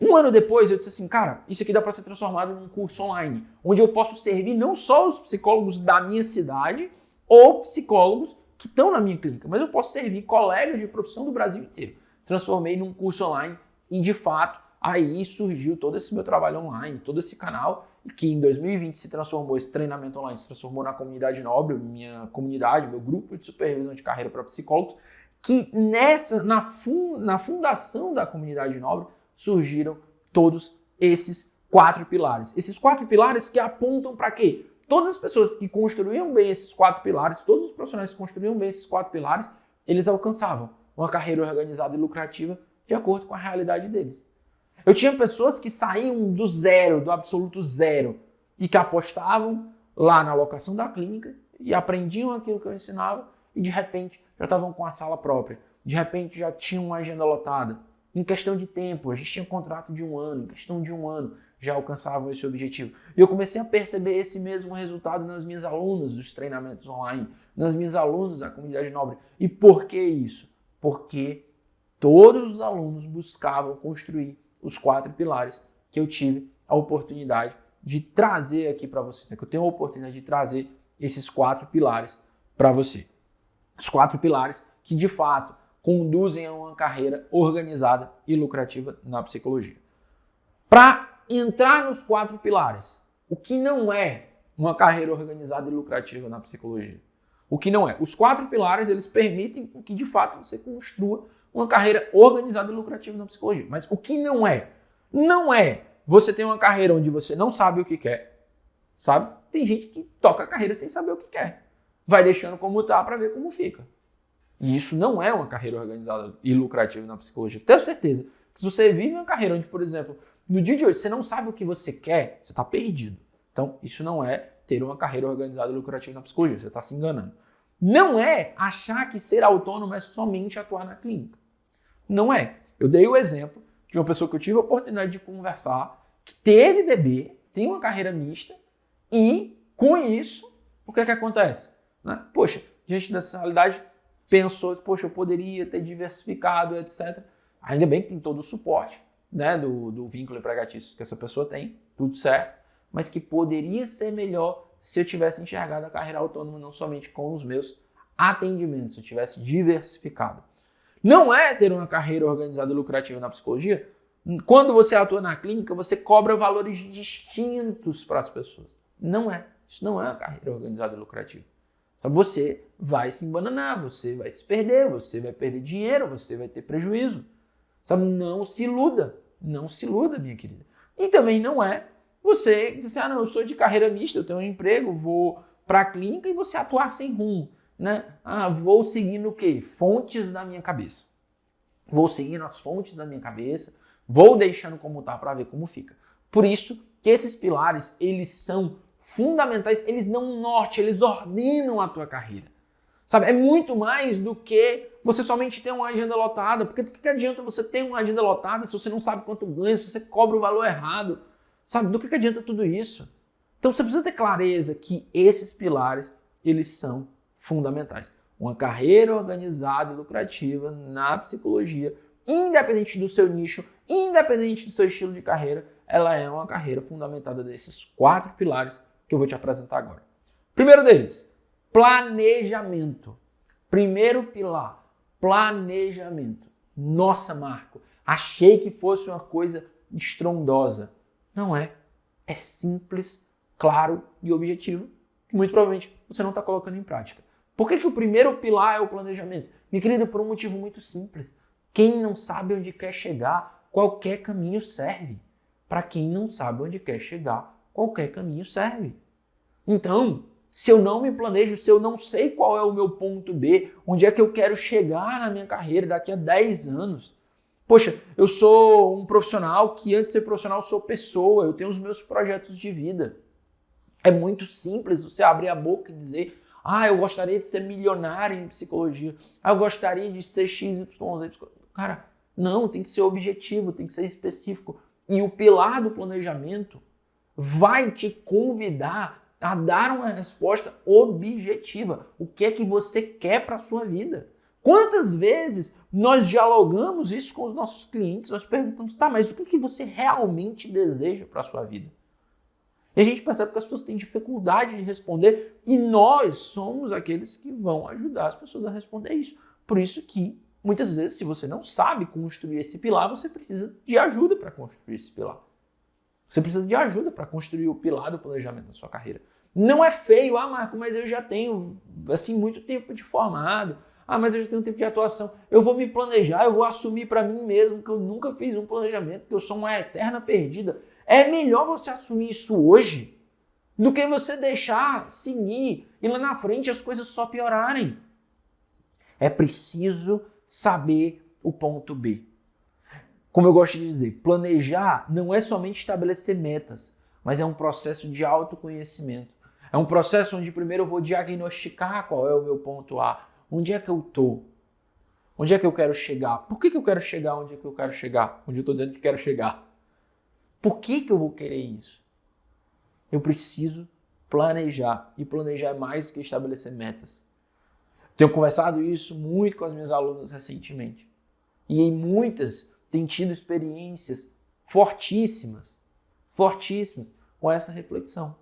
Um ano depois eu disse assim, cara, isso aqui dá para ser transformado num curso online, onde eu posso servir não só os psicólogos da minha cidade ou psicólogos que estão na minha clínica, mas eu posso servir colegas de profissão do Brasil inteiro. Transformei num curso online e, de fato, aí surgiu todo esse meu trabalho online, todo esse canal, que em 2020 se transformou, esse treinamento online se transformou na Comunidade Nobre, minha comunidade, meu grupo de supervisão de carreira para psicólogos, que na fundação da Comunidade Nobre surgiram todos esses 4 pilares. Esses 4 pilares que apontam para quê? Todas as pessoas que construíam bem esses 4 pilares, todos os profissionais que construíam bem esses 4 pilares, eles alcançavam uma carreira organizada e lucrativa de acordo com a realidade deles. Eu tinha pessoas que saíam do zero, do absoluto zero, e que apostavam lá na locação da clínica e aprendiam aquilo que eu ensinava e de repente já estavam com a sala própria, de repente já tinham uma agenda lotada. Em questão de tempo, a gente tinha um contrato de 1 ano, em questão de 1 ano já alcançavam esse objetivo. E eu comecei a perceber esse mesmo resultado nas minhas alunas dos treinamentos online, nas minhas alunas da Comunidade Nobre. E por que isso? Porque todos os alunos buscavam construir os 4 pilares que eu tive a oportunidade de trazer aqui para você. Que eu tenho a oportunidade de trazer esses 4 pilares para você. Os 4 pilares que, de fato, conduzem a uma carreira organizada e lucrativa na psicologia. Para entrar nos 4 pilares, o que não é uma carreira organizada e lucrativa na psicologia? O que não é? Os 4 pilares, eles permitem que, de fato, você construa uma carreira organizada e lucrativa na psicologia. Mas o que não é? Não é você ter uma carreira onde você não sabe o que quer, sabe? Tem gente que toca a carreira sem saber o que quer. Vai deixando como tá para ver como fica. E isso não é uma carreira organizada e lucrativa na psicologia. Tenho certeza que se você vive uma carreira onde, por exemplo, no dia de hoje você não sabe o que você quer, você está perdido. Então, isso não é ter uma carreira organizada e lucrativa na psicologia, você está se enganando. Não é achar que ser autônomo é somente atuar na clínica. Não é. Eu dei o exemplo de uma pessoa que eu tive a oportunidade de conversar, que teve bebê, tem uma carreira mista e, com isso, o que é que acontece? Né? Poxa, diante dessa realidade, pensou, poxa, eu poderia ter diversificado, etc. Ainda bem que tem todo o suporte, né, do vínculo empregatício que essa pessoa tem, tudo certo, mas que poderia ser melhor se eu tivesse enxergado a carreira autônoma não somente com os meus atendimentos, se eu tivesse diversificado. Não é ter uma carreira organizada e lucrativa na psicologia. Quando você atua na clínica, você cobra valores distintos para as pessoas. Não é. Isso não é uma carreira organizada e lucrativa. Você vai se embananar, você vai se perder, você vai perder dinheiro, você vai ter prejuízo. Sabe? Não se iluda. Não se iluda, minha querida. E também não é você dizer, não, eu sou de carreira mista, eu tenho um emprego, vou para a clínica e você atuar sem rumo. Né? Vou seguindo o quê? Fontes da minha cabeça. Vou seguindo as fontes da minha cabeça, vou deixando como está para ver como fica. Por isso que esses pilares, eles são fundamentais, eles dão um norte, eles ordenam a tua carreira. Sabe? É muito mais do que você somente ter uma agenda lotada, porque do que adianta você ter uma agenda lotada se você não sabe quanto ganha, se você cobra o valor errado? Sabe? Do que adianta tudo isso? Então você precisa ter clareza que esses pilares, eles são fundamentais. Uma carreira organizada e lucrativa na psicologia, independente do seu nicho, independente do seu estilo de carreira, ela é uma carreira fundamentada nesses 4 pilares que eu vou te apresentar agora. Primeiro deles, planejamento. Primeiro pilar, planejamento. Nossa, Marco, achei que fosse uma coisa estrondosa. Não é. É simples, claro e objetivo, que muito provavelmente você não está colocando em prática. Por que o primeiro pilar é o planejamento? Minha querida, por um motivo muito simples. Quem não sabe onde quer chegar, qualquer caminho serve. Para quem não sabe onde quer chegar, qualquer caminho serve. Então, se eu não me planejo, se eu não sei qual é o meu ponto B, onde é que eu quero chegar na minha carreira daqui a 10 anos. Poxa, eu sou um profissional que antes de ser profissional sou pessoa, eu tenho os meus projetos de vida. É muito simples você abrir a boca e dizer, eu gostaria de ser milionário em psicologia, eu gostaria de ser XYZ. Cara, não, tem que ser objetivo, tem que ser específico. E o pilar do planejamento vai te convidar a dar uma resposta objetiva. O que é que você quer para a sua vida? Quantas vezes nós dialogamos isso com os nossos clientes, nós perguntamos, mas o que você realmente deseja para a sua vida? E a gente percebe que as pessoas têm dificuldade de responder e nós somos aqueles que vão ajudar as pessoas a responder isso. Por isso que, muitas vezes, se você não sabe construir esse pilar, você precisa de ajuda para construir esse pilar. Você precisa de ajuda para construir o pilar do planejamento da sua carreira. Não é feio, Marco, mas eu já tenho assim, muito tempo de formado. Mas eu já tenho tempo de atuação. Eu vou me planejar, eu vou assumir para mim mesmo que eu nunca fiz um planejamento, que eu sou uma eterna perdida. É melhor você assumir isso hoje do que você deixar seguir e lá na frente as coisas só piorarem. É preciso saber o ponto B. Como eu gosto de dizer, planejar não é somente estabelecer metas, mas é um processo de autoconhecimento. É um processo onde primeiro eu vou diagnosticar qual é o meu ponto A, onde é que eu estou, onde é que eu quero chegar, por que eu quero chegar onde é que eu quero chegar, onde eu estou dizendo que quero chegar. Por que eu vou querer isso? Eu preciso planejar, e planejar é mais do que estabelecer metas. Tenho conversado isso muito com as minhas alunas recentemente. E em muitas têm tido experiências fortíssimas com essa reflexão.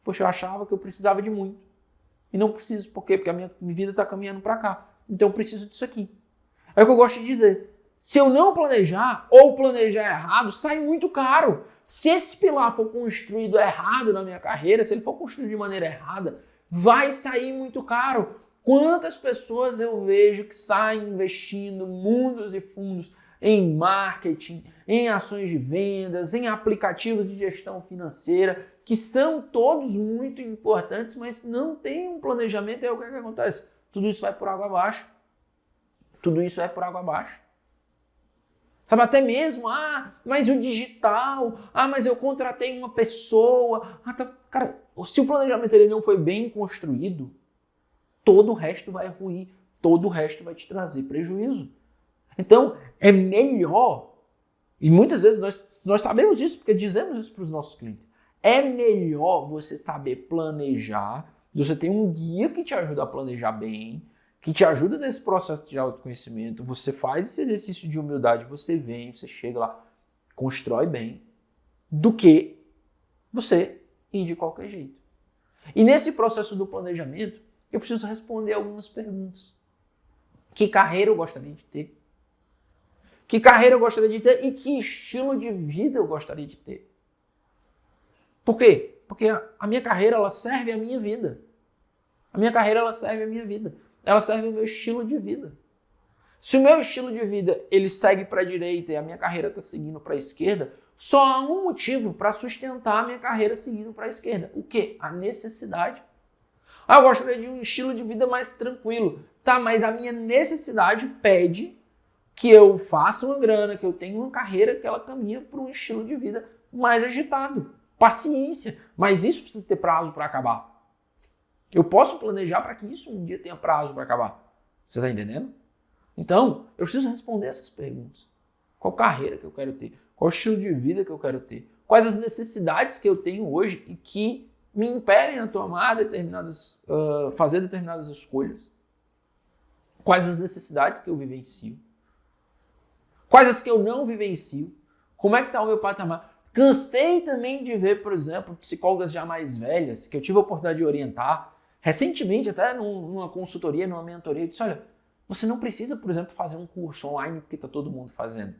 Poxa, eu achava que eu precisava de muito. E não preciso. Por quê? Porque a minha vida está caminhando para cá. Então eu preciso disso aqui. É o que eu gosto de dizer. Se eu não planejar ou planejar errado, sai muito caro. Se esse pilar for construído errado na minha carreira, se ele for construído de maneira errada, vai sair muito caro. Quantas pessoas eu vejo que saem investindo mundos e fundos em marketing, em ações de vendas, em aplicativos de gestão financeira, que são todos muito importantes, mas não tem um planejamento. E aí o que acontece? Tudo isso vai por água abaixo. tudo isso é por água abaixo. Sabe, até mesmo, mas o digital, mas eu contratei uma pessoa. Cara, se o planejamento ele não foi bem construído, todo o resto vai ruir, todo o resto vai te trazer prejuízo. Então, é melhor, e muitas vezes nós sabemos isso, porque dizemos isso para os nossos clientes, é melhor você saber planejar, você tem um guia que te ajuda a planejar bem, que te ajuda nesse processo de autoconhecimento, você faz esse exercício de humildade, você vem, você chega lá, constrói bem, do que você ir de qualquer jeito. E nesse processo do planejamento, eu preciso responder algumas perguntas. Que carreira eu gostaria de ter? Que carreira eu gostaria de ter e que estilo de vida eu gostaria de ter? Por quê? Porque a minha carreira ela serve à minha vida. A minha carreira ela serve à minha vida. Ela serve ao meu estilo de vida. Se o meu estilo de vida ele segue para a direita e a minha carreira está seguindo para a esquerda, só há um motivo para sustentar a minha carreira seguindo para a esquerda. O quê? A necessidade. Eu gostaria de um estilo de vida mais tranquilo. Tá, mas a minha necessidade pede que eu faça uma grana, que eu tenha uma carreira que ela caminha para um estilo de vida mais agitado. Paciência. Mas isso precisa ter prazo para acabar. Eu posso planejar para que isso um dia tenha prazo para acabar. Você está entendendo? Então, eu preciso responder essas perguntas. Qual carreira que eu quero ter? Qual estilo de vida que eu quero ter? Quais as necessidades que eu tenho hoje e que me impedem a tomar fazer determinadas escolhas? Quais as necessidades que eu vivencio? Quais as que eu não vivencio? Como é que está o meu patamar? Cansei também de ver, por exemplo, psicólogas já mais velhas, que eu tive a oportunidade de orientar, recentemente até numa consultoria, numa mentoria, eu disse, olha, você não precisa, por exemplo, fazer um curso online porque está todo mundo fazendo.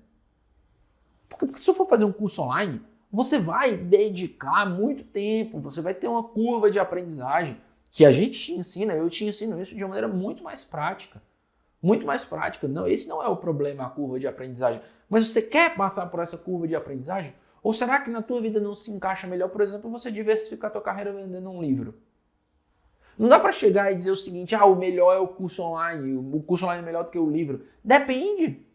Porque se eu for fazer um curso online, você vai dedicar muito tempo, você vai ter uma curva de aprendizagem que a gente te ensina, eu te ensino isso de uma maneira muito mais prática. Muito mais prática. Não, esse não é o problema, a curva de aprendizagem. Mas você quer passar por essa curva de aprendizagem? Ou será que na tua vida não se encaixa melhor, por exemplo, você diversificar a tua carreira vendendo um livro? Não dá para chegar e dizer o seguinte, o melhor é o curso online, o curso online é melhor do que o livro. Depende.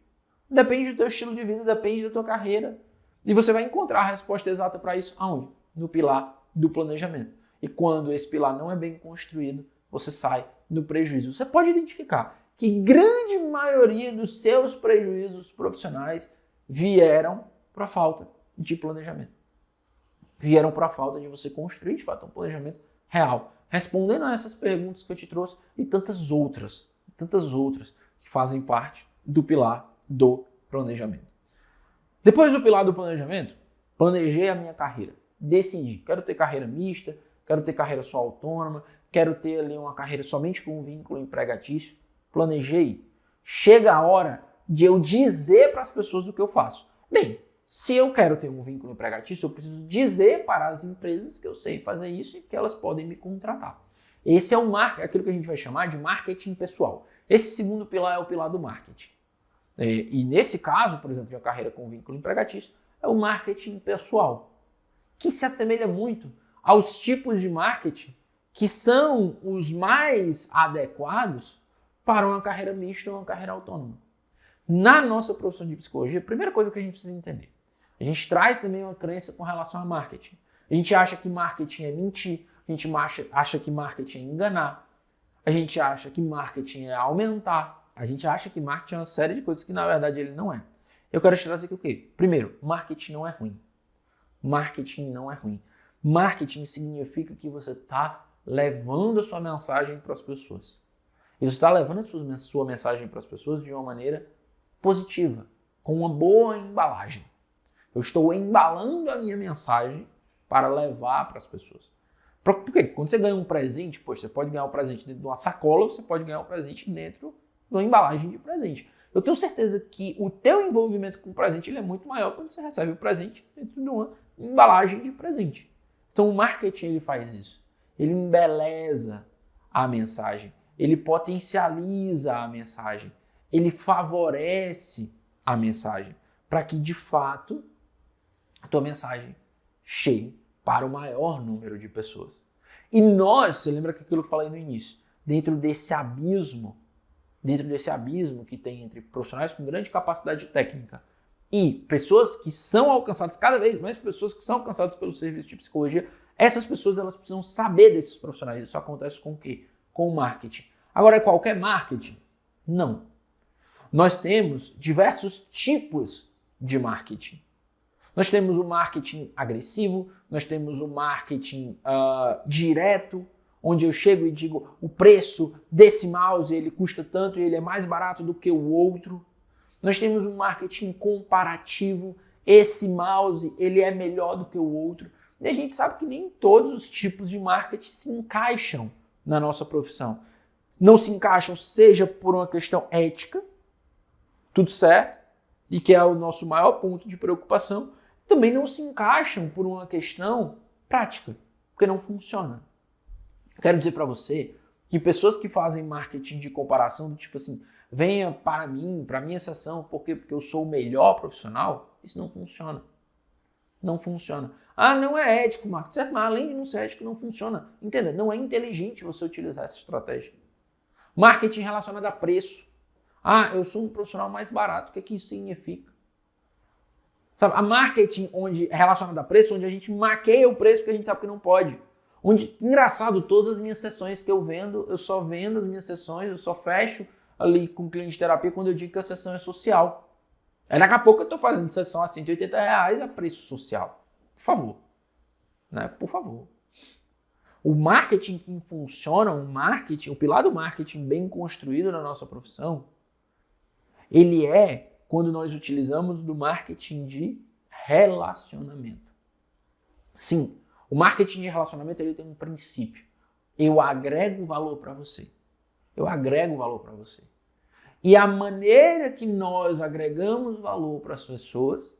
Depende do teu estilo de vida, depende da tua carreira. E você vai encontrar a resposta exata para isso aonde? No pilar do planejamento. E quando esse pilar não é bem construído, você sai no prejuízo. Você pode identificar que grande maioria dos seus prejuízos profissionais vieram para a falta de planejamento. Vieram para a falta de você construir, de fato, um planejamento real. Respondendo a essas perguntas que eu te trouxe e tantas outras que fazem parte do pilar do planejamento. Depois do pilar do planejamento, planejei a minha carreira. Decidi, quero ter carreira mista, quero ter carreira só autônoma, quero ter ali uma carreira somente com um vínculo empregatício. Planejei. Chega a hora de eu dizer para as pessoas o que eu faço. Bem, se eu quero ter um vínculo empregatício, eu preciso dizer para as empresas que eu sei fazer isso e que elas podem me contratar. Esse é o aquilo que a gente vai chamar de marketing pessoal. Esse segundo pilar é o pilar do marketing. E nesse caso, por exemplo, de uma carreira com vínculo empregatício, é o marketing pessoal, que se assemelha muito aos tipos de marketing que são os mais adequados para uma carreira mista ou uma carreira autônoma. Na nossa profissão de psicologia, a primeira coisa que a gente precisa entender, a gente traz também uma crença com relação a marketing. A gente acha que marketing é mentir, a gente acha que marketing é enganar, a gente acha que marketing é aumentar, a gente acha que marketing é uma série de coisas que na verdade ele não é. Eu quero te trazer aqui o quê? Primeiro, marketing não é ruim. Marketing não é ruim. Marketing significa que você está levando a sua mensagem para as pessoas. E você está levando a sua mensagem para as pessoas de uma maneira positiva, com uma boa embalagem. Eu estou embalando a minha mensagem para levar para as pessoas. Por quê? Quando você ganha um presente, você pode ganhar um presente dentro de uma sacola, você pode ganhar um presente dentro de uma embalagem de presente. Eu tenho certeza que o teu envolvimento com o presente ele é muito maior quando você recebe o presente dentro de uma embalagem de presente. Então o marketing ele faz isso. Ele embeleza a mensagem, ele potencializa a mensagem, ele favorece a mensagem para que de fato a tua mensagem chegue para o maior número de pessoas. E nós, você lembra que aquilo que eu falei no início, dentro desse abismo dentro desse abismo que tem entre profissionais com grande capacidade técnica e pessoas que são alcançadas, cada vez mais pessoas que são alcançadas pelo serviço de psicologia, essas pessoas elas precisam saber desses profissionais. Isso acontece com o quê? Com o marketing. Agora, é qualquer marketing? Não. Nós temos diversos tipos de marketing. Nós temos o marketing agressivo, nós temos o marketing direto, onde eu chego e digo o preço desse mouse ele custa tanto e ele é mais barato do que o outro. Nós temos um marketing comparativo, esse mouse ele é melhor do que o outro. E a gente sabe que nem todos os tipos de marketing se encaixam na nossa profissão. Não se encaixam, seja por uma questão ética, tudo certo, e que é o nosso maior ponto de preocupação, também não se encaixam por uma questão prática, porque não funciona. Quero dizer para você que pessoas que fazem marketing de comparação, do tipo assim, venha para mim, para a minha sessão, porque eu sou o melhor profissional, isso não funciona. Não funciona. Ah, não é ético, Marcos, certo? Mas além de não ser ético, não funciona. Entenda, não é inteligente você utilizar essa estratégia. Marketing relacionado a preço. Ah, eu sou um profissional mais barato, o que isso significa? Sabe, a marketing relacionado a preço, onde a gente maqueia o preço porque a gente sabe que não pode. Onde, engraçado, todas as minhas sessões que eu vendo, eu só vendo as minhas sessões, eu só fecho ali com o cliente de terapia quando eu digo que a sessão é social. Aí daqui a pouco eu estou fazendo sessão a R$180 a preço social. Por favor. Né? Por favor. O marketing que funciona, o pilar do marketing bem construído na nossa profissão, ele é quando nós utilizamos do marketing de relacionamento. Sim, o marketing de relacionamento ele tem um princípio. Eu agrego valor para você. Eu agrego valor para você. E a maneira que nós agregamos valor para as pessoas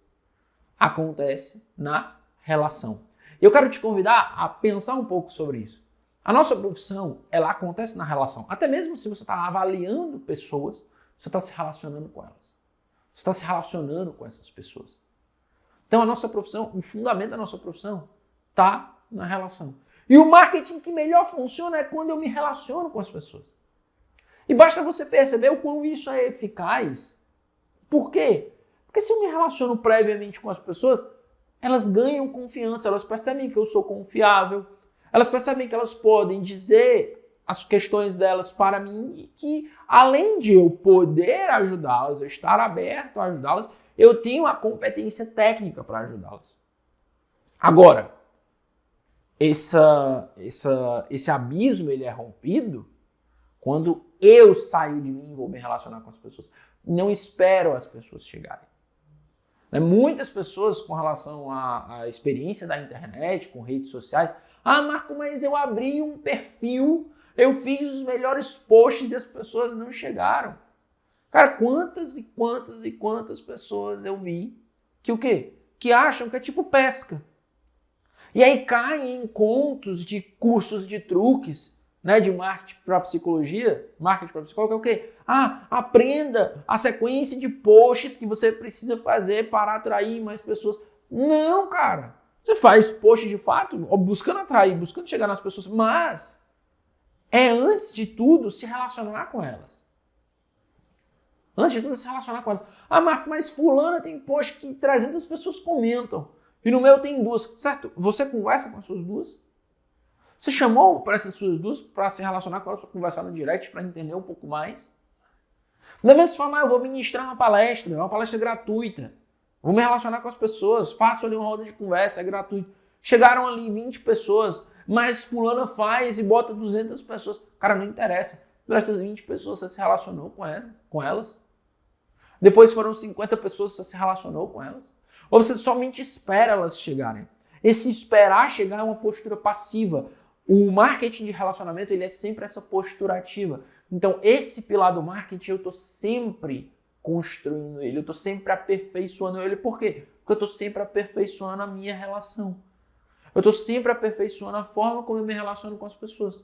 acontece na relação. Eu quero te convidar a pensar um pouco sobre isso. A nossa profissão, ela acontece na relação. Até mesmo se você está avaliando pessoas, você está se relacionando com elas. Você está se relacionando com essas pessoas. Então a nossa profissão, o fundamento da nossa profissão está na relação. E o marketing que melhor funciona é quando eu me relaciono com as pessoas. E basta você perceber o quão isso é eficaz. Por quê? Porque se eu me relaciono previamente com as pessoas, elas ganham confiança, elas percebem que eu sou confiável, elas percebem que elas podem dizer as questões delas para mim e que, além de eu poder ajudá-las, eu estar aberto a ajudá-las, eu tenho a competência técnica para ajudá-las. Agora, esse abismo ele é rompido quando eu saio de mim e vou me relacionar com as pessoas. Não espero as pessoas chegarem. Muitas pessoas com relação à experiência da internet, com redes sociais, ah, Marco, mas eu abri um perfil, eu fiz os melhores posts e as pessoas não chegaram. Cara, quantas e quantas e quantas pessoas eu vi que o quê? Que acham que é tipo pesca. E aí caem em contos de cursos de truques, né, de marketing para psicologia. Marketing para psicólogo é o quê? Ah, aprenda a sequência de posts que você precisa fazer para atrair mais pessoas. Não, cara. Você faz post de fato, buscando atrair, buscando chegar nas pessoas, mas é antes de tudo se relacionar com elas. Antes de tudo se relacionar com elas. Ah, Marco, mas fulana tem post que 300 pessoas comentam. E no meu tem 2, certo? Você conversa com as suas 2? Você chamou para essas suas 2 para se relacionar com elas, para conversar no direct, para entender um pouco mais? Da mesma forma, eu vou ministrar uma palestra gratuita. Vou me relacionar com as pessoas, faço ali uma roda de conversa, é gratuito. Chegaram ali 20 pessoas, mas fulana faz e bota 200 pessoas. Cara, não interessa. Dessas 20 pessoas, você se relacionou com elas? Depois foram 50 pessoas, você se relacionou com elas? Ou você somente espera elas chegarem? Esse esperar chegar é uma postura passiva. O marketing de relacionamento ele é sempre essa postura ativa. Então, esse pilar do marketing, eu estou sempre construindo ele, eu estou sempre aperfeiçoando ele. Por quê? Porque eu estou sempre aperfeiçoando a minha relação. Eu estou sempre aperfeiçoando a forma como eu me relaciono com as pessoas.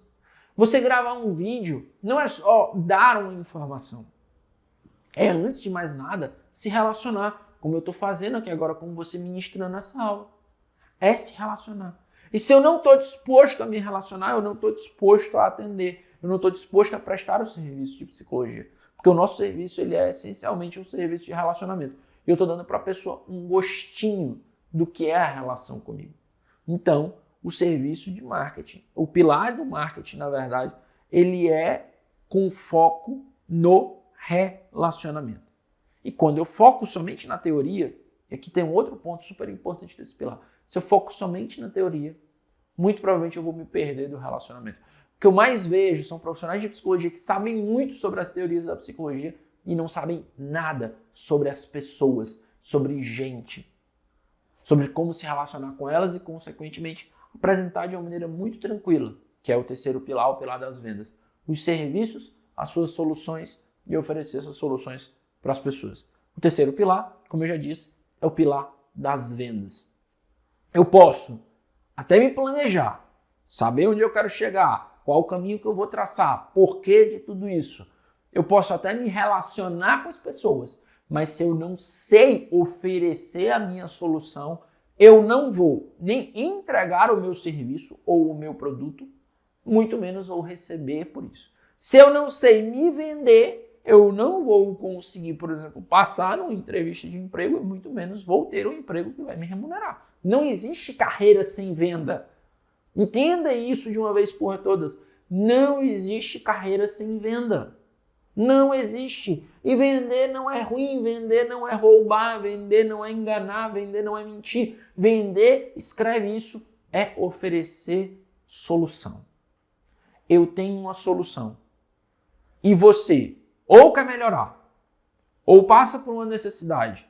Você gravar um vídeo não é só dar uma informação. É, antes de mais nada, se relacionar, como eu estou fazendo aqui agora, como você ministrando essa aula. É se relacionar. E se eu não estou disposto a me relacionar, eu não estou disposto a atender, eu não estou disposto a prestar o serviço de psicologia. Porque o nosso serviço ele é essencialmente um serviço de relacionamento. E eu estou dando para a pessoa um gostinho do que é a relação comigo. Então, o serviço de marketing, o pilar do marketing, na verdade, ele é com foco no relacionamento. E quando eu foco somente na teoria, e aqui tem um outro ponto super importante desse pilar. Se eu foco somente na teoria, muito provavelmente eu vou me perder do relacionamento. O que eu mais vejo são profissionais de psicologia que sabem muito sobre as teorias da psicologia e não sabem nada sobre as pessoas, sobre gente, sobre como se relacionar com elas e, consequentemente, apresentar de uma maneira muito tranquila, que é o terceiro pilar, o pilar das vendas. Os serviços, as suas soluções e oferecer essas soluções para as pessoas. O terceiro pilar, como eu já disse, é o pilar das vendas. Eu posso até me planejar, saber onde eu quero chegar, qual o caminho que eu vou traçar, porquê de tudo isso. Eu posso até me relacionar com as pessoas, mas se eu não sei oferecer a minha solução, eu não vou nem entregar o meu serviço ou o meu produto, muito menos vou receber por isso. Se eu não sei me vender, eu não vou conseguir, por exemplo, passar numa entrevista de emprego e muito menos vou ter um emprego que vai me remunerar. Não existe carreira sem venda. Entenda isso de uma vez por todas. Não existe carreira sem venda. Não existe. E vender não é ruim, vender não é roubar, vender não é enganar, vender não é mentir. Vender, escreve isso, é oferecer solução. Eu tenho uma solução. E você ou quer melhorar, ou passa por uma necessidade,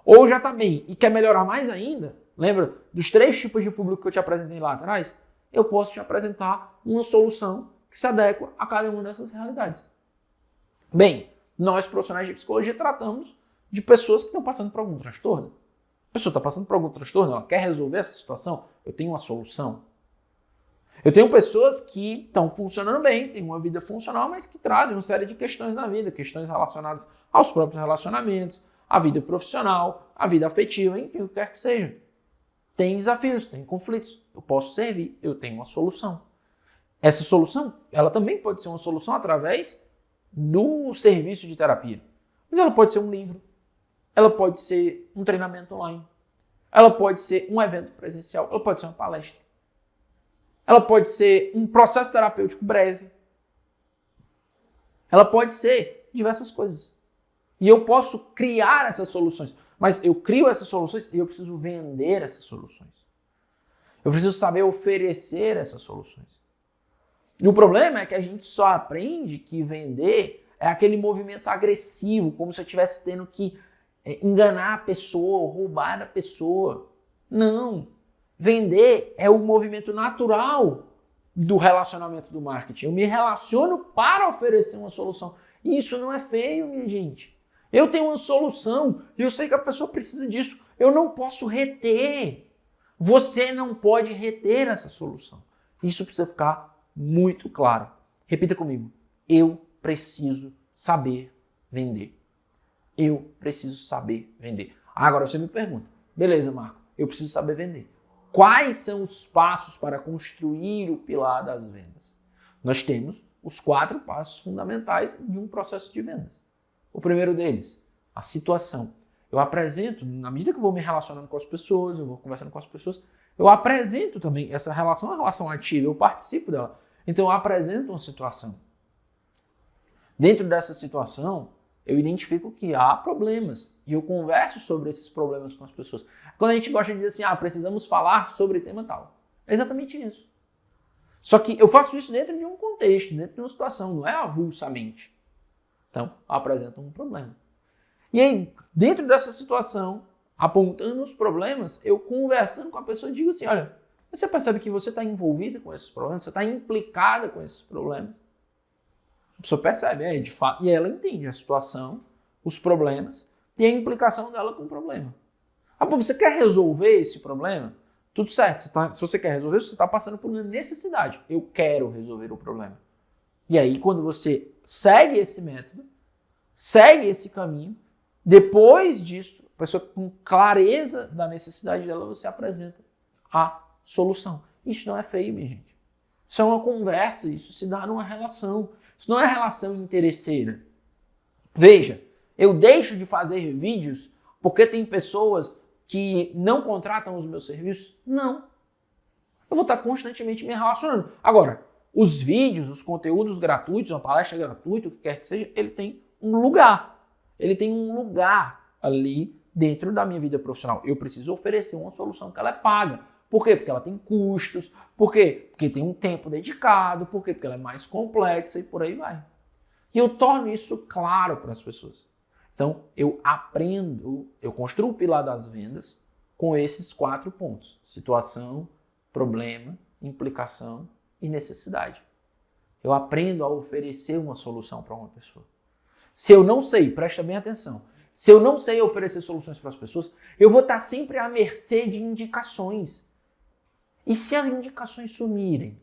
ou já está bem e quer melhorar mais ainda, lembra dos 3 tipos de público que eu te apresentei lá atrás? Eu posso te apresentar uma solução que se adequa a cada uma dessas realidades. Bem, nós profissionais de psicologia tratamos de pessoas que estão passando por algum transtorno. A pessoa está passando por algum transtorno, ela quer resolver essa situação, eu tenho uma solução. Eu tenho pessoas que estão funcionando bem, têm uma vida funcional, mas que trazem uma série de questões na vida, questões relacionadas aos próprios relacionamentos, à vida profissional, à vida afetiva, enfim, o que quer que seja. Tem desafios, tem conflitos. Eu posso servir, eu tenho uma solução. Essa solução, ela também pode ser uma solução através do serviço de terapia. Mas ela pode ser um livro, ela pode ser um treinamento online, ela pode ser um evento presencial, ela pode ser uma palestra. Ela pode ser um processo terapêutico breve. Ela pode ser diversas coisas. E eu posso criar essas soluções. Mas eu crio essas soluções e eu preciso vender essas soluções. Eu preciso saber oferecer essas soluções. E o problema é que a gente só aprende que vender é aquele movimento agressivo, como se eu estivesse tendo que enganar a pessoa, roubar a pessoa. Não. Vender é o movimento natural do relacionamento do marketing. Eu me relaciono para oferecer uma solução. E isso não é feio, minha gente. Eu tenho uma solução e eu sei que a pessoa precisa disso. Eu não posso reter. Você não pode reter essa solução. Isso precisa ficar muito claro. Repita comigo. Eu preciso saber vender. Eu preciso saber vender. Agora você me pergunta. Beleza, Marco. Eu preciso saber vender. Quais são os passos para construir o pilar das vendas? Nós temos os 4 passos fundamentais de um processo de vendas. O primeiro deles, a situação. Eu apresento, na medida que eu vou me relacionando com as pessoas, eu vou conversando com as pessoas, eu apresento também essa relação, é uma relação ativa, eu participo dela. Então eu apresento uma situação. Dentro dessa situação, eu identifico que há problemas e eu converso sobre esses problemas com as pessoas. Quando a gente gosta de dizer assim, precisamos falar sobre tema tal. É exatamente isso. Só que eu faço isso dentro de um contexto, dentro de uma situação, não é avulsamente. Então, eu apresento um problema. E aí, dentro dessa situação, apontando os problemas, eu conversando com a pessoa digo assim, olha, você percebe que você está envolvida com esses problemas, você está implicada com esses problemas. A pessoa percebe, de fato, e ela entende a situação, os problemas e a implicação dela com o problema. Você quer resolver esse problema? Tudo certo. Se você quer resolver, você está passando por uma necessidade. Eu quero resolver o problema. E aí, quando você segue esse método, segue esse caminho, depois disso, a pessoa com clareza da necessidade dela, você apresenta a solução. Isso não é feio, minha gente. Isso é uma conversa, isso se dá numa relação. Isso não é relação interesseira. Veja, eu deixo de fazer vídeos porque tem pessoas que não contratam os meus serviços? Não. Eu vou estar constantemente me relacionando. Agora, os vídeos, os conteúdos gratuitos, uma palestra gratuita, o que quer que seja, ele tem um lugar. Ele tem um lugar ali dentro da minha vida profissional. Eu preciso oferecer uma solução que ela é paga. Por quê? Porque ela tem custos. Por quê? Porque tem um tempo dedicado. Por quê? Porque ela é mais complexa e por aí vai. E eu torno isso claro para as pessoas. Então, eu construo o pilar das vendas com esses 4 pontos. Situação, problema, implicação e necessidade. Eu aprendo a oferecer uma solução para uma pessoa. Se eu não sei, presta bem atenção, se eu não sei oferecer soluções para as pessoas, eu vou estar sempre à mercê de indicações. E se as indicações sumirem?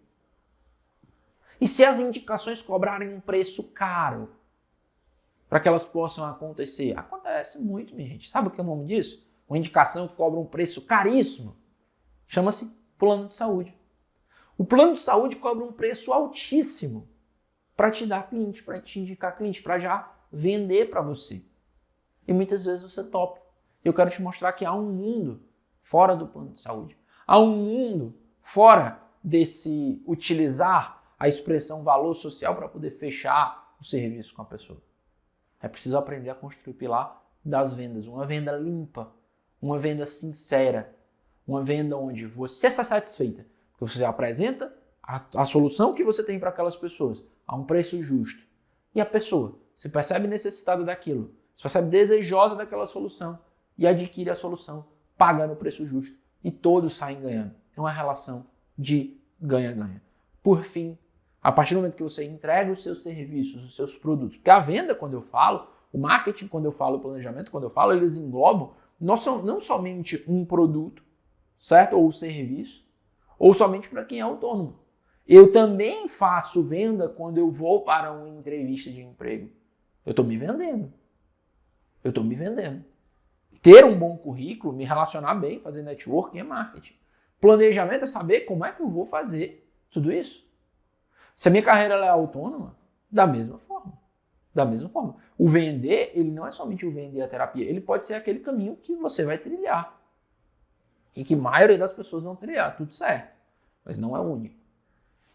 E se as indicações cobrarem um preço caro para que elas possam acontecer? Acontece muito, minha gente. Sabe o que é o nome disso? Uma indicação que cobra um preço caríssimo. Chama-se plano de saúde. O plano de saúde cobra um preço altíssimo para te dar cliente, para te indicar cliente, para já vender para você. E muitas vezes você topa. Eu quero te mostrar que há um mundo fora do plano de saúde. Há um mundo fora desse utilizar a expressão valor social para poder fechar o serviço com a pessoa. É preciso aprender a construir o pilar das vendas. Uma venda limpa, uma venda sincera, uma venda onde você está satisfeita, porque você apresenta a solução que você tem para aquelas pessoas a um preço justo. E a pessoa se percebe necessitada daquilo, se percebe desejosa daquela solução e adquire a solução pagando o preço justo. E todos saem ganhando. É uma relação de ganha-ganha. Por fim, a partir do momento que você entrega os seus serviços, os seus produtos, porque a venda, quando eu falo, o marketing, quando eu falo, o planejamento, quando eu falo, eles englobam não somente um produto, certo? Ou serviço, ou somente para quem é autônomo. Eu também faço venda quando eu vou para uma entrevista de emprego. Eu estou me vendendo. Eu estou me vendendo. Ter um bom currículo, me relacionar bem, fazer networking é marketing. Planejamento é saber como é que eu vou fazer tudo isso. Se a minha carreira é autônoma, da mesma forma. Da mesma forma. O vender, ele não é somente o vender a terapia, ele pode ser aquele caminho que você vai trilhar. E que a maioria das pessoas vão trilhar, tudo certo. Mas não é o único.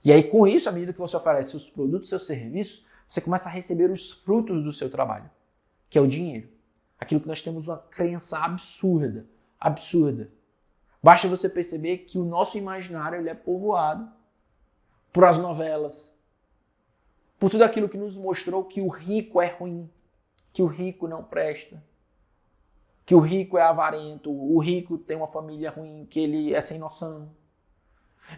E aí, com isso, à medida que você oferece os produtos, seus serviços, você começa a receber os frutos do seu trabalho, que é o dinheiro. Aquilo que nós temos uma crença absurda. Absurda. Basta você perceber que o nosso imaginário ele é povoado por as novelas, por tudo aquilo que nos mostrou que o rico é ruim, que o rico não presta, que o rico é avarento, o rico tem uma família ruim, que ele é sem noção.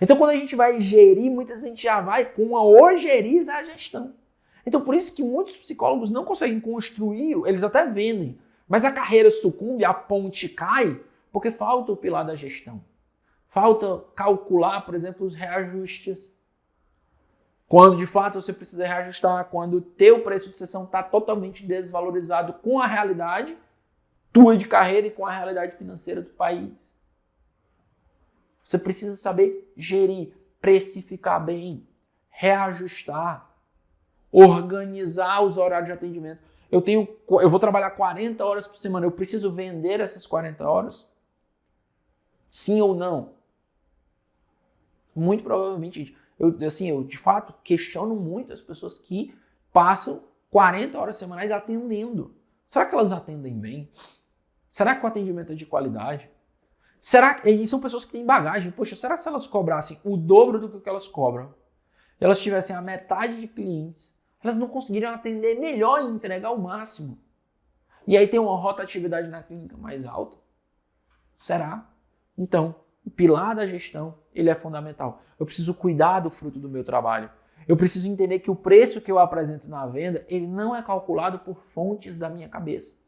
Então, quando a gente vai gerir, muita gente já vai com a ojeriza a gestão. Então, por isso que muitos psicólogos não conseguem construir, eles até vendem, mas a carreira sucumbe, a ponte cai, porque falta o pilar da gestão. Falta calcular, por exemplo, os reajustes. Quando de fato você precisa reajustar, quando o teu preço de sessão está totalmente desvalorizado com a realidade tua de carreira e com a realidade financeira do país. Você precisa saber gerir, precificar bem, reajustar, organizar os horários de atendimento. Eu vou trabalhar 40 horas por semana, eu preciso vender essas 40 horas? Sim ou não? Muito provavelmente. Eu de fato questiono muito as pessoas que passam 40 horas semanais atendendo. Será que elas atendem bem? Será que o atendimento é de qualidade? E são pessoas que têm bagagem. Poxa, será que se elas cobrassem o dobro do que elas cobram, elas tivessem a metade de clientes, elas não conseguiriam atender melhor e entregar o máximo? E aí tem uma rotatividade na clínica mais alta? Será? Então, o pilar da gestão, ele é fundamental. Eu preciso cuidar do fruto do meu trabalho. Eu preciso entender que o preço que eu apresento na venda, ele não é calculado por fontes da minha cabeça.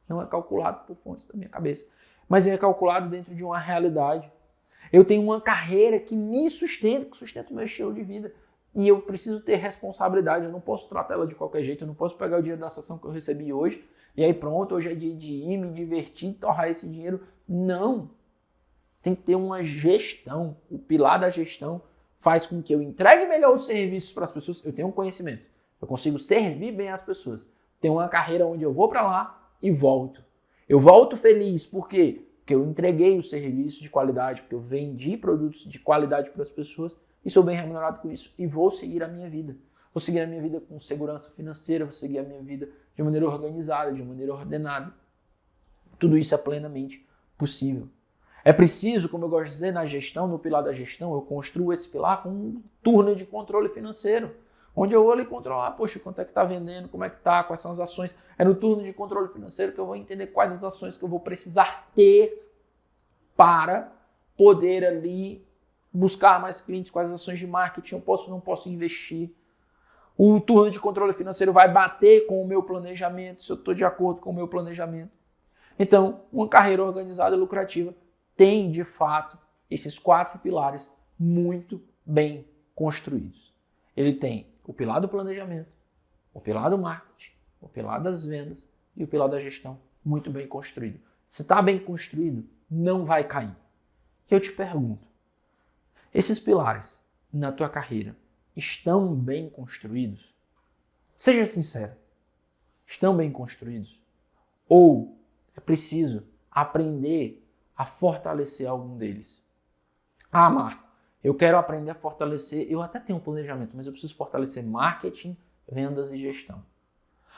Não é calculado por fontes da minha cabeça. Mas ele é calculado dentro de uma realidade. Eu tenho uma carreira que me sustenta, que sustenta o meu estilo de vida. E eu preciso ter responsabilidade. Eu não posso tratar ela de qualquer jeito. Eu não posso pegar o dinheiro da sessão que eu recebi hoje. E aí pronto, hoje é dia de ir, me divertir, torrar esse dinheiro. Não. Tem que ter uma gestão. O pilar da gestão faz com que eu entregue melhor os serviços para as pessoas. Eu tenho um conhecimento. Eu consigo servir bem as pessoas. tenho uma carreira onde eu vou para lá e volto. Eu volto feliz, por quê? Porque eu entreguei o serviço de qualidade, porque eu vendi produtos de qualidade para as pessoas e sou bem remunerado com isso e vou seguir a minha vida. Vou seguir a minha vida com segurança financeira, vou seguir a minha vida de maneira organizada, de maneira ordenada. Tudo isso é plenamente possível. É preciso, como eu gosto de dizer, na gestão, no pilar da gestão, eu construo esse pilar com um turno de controle financeiro, onde eu vou ali controlar, poxa, quanto é que está vendendo, como é que está, quais são as ações. É no turno de controle financeiro que eu vou entender quais as ações que eu vou precisar ter para poder ali buscar mais clientes, quais ações de marketing eu posso ou não posso investir. O turno de controle financeiro vai bater com o meu planejamento, se eu estou de acordo com o meu planejamento. Então, uma carreira organizada e lucrativa tem, de fato, esses 4 pilares muito bem construídos. Ele tem o pilar do planejamento, o pilar do marketing, o pilar das vendas e o pilar da gestão muito bem construído. Se está bem construído, não vai cair. E eu te pergunto, esses pilares na tua carreira estão bem construídos? Seja sincero, estão bem construídos? Ou é preciso aprender a fortalecer algum deles? Ah, Marco, eu quero aprender a fortalecer, eu até tenho um planejamento, mas eu preciso fortalecer marketing, vendas e gestão.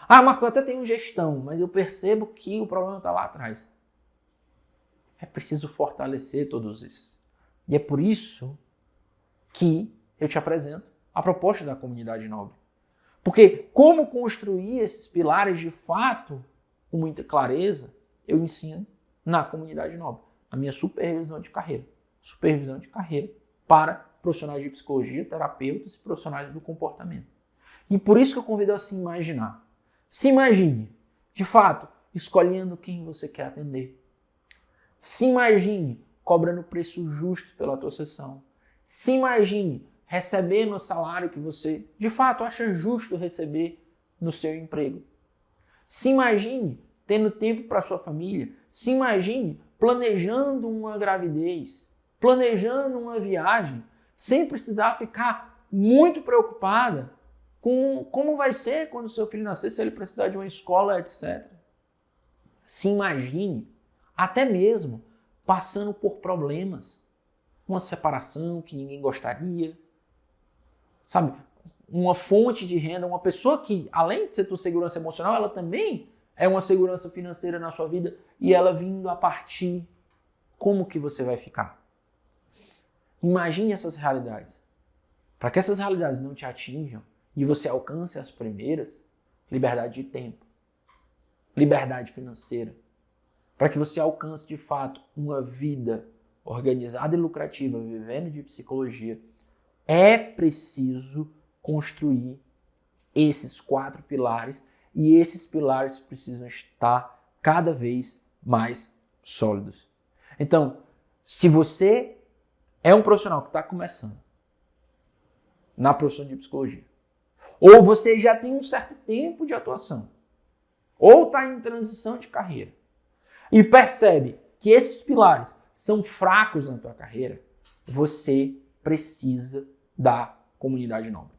Ah, Marco, eu até tenho gestão, mas eu percebo que o problema está lá atrás. É preciso fortalecer todos esses. E é por isso que eu te apresento a proposta da comunidade nobre. Porque como construir esses pilares de fato com muita clareza, eu ensino na comunidade nobre, a minha supervisão de carreira. Supervisão de carreira para profissionais de psicologia, terapeutas e profissionais do comportamento. E por isso que eu convido a se imaginar. Se imagine, de fato, escolhendo quem você quer atender. Se imagine cobrando preço justo pela tua sessão. Se imagine recebendo o salário que você, de fato, acha justo receber no seu emprego. Se imagine tendo tempo para sua família. Se imagine planejando uma gravidez, planejando uma viagem, sem precisar ficar muito preocupada com como vai ser quando o seu filho nascer, se ele precisar de uma escola, etc. Se imagine até mesmo passando por problemas, uma separação que ninguém gostaria, sabe? Uma fonte de renda, uma pessoa que, além de ser tua segurança emocional, ela também é uma segurança financeira na sua vida e ela vindo a partir, como que você vai ficar? Imagine essas realidades. Para que essas realidades não te atinjam e você alcance as primeiras, liberdade de tempo, liberdade financeira. Para que você alcance de fato uma vida organizada e lucrativa, vivendo de psicologia, é preciso construir esses 4 pilares e esses pilares precisam estar cada vez mais sólidos. Então, se você é um profissional que está começando na profissão de psicologia, ou você já tem um certo tempo de atuação, ou está em transição de carreira, e percebe que esses pilares são fracos na tua carreira, você precisa da comunidade nobre.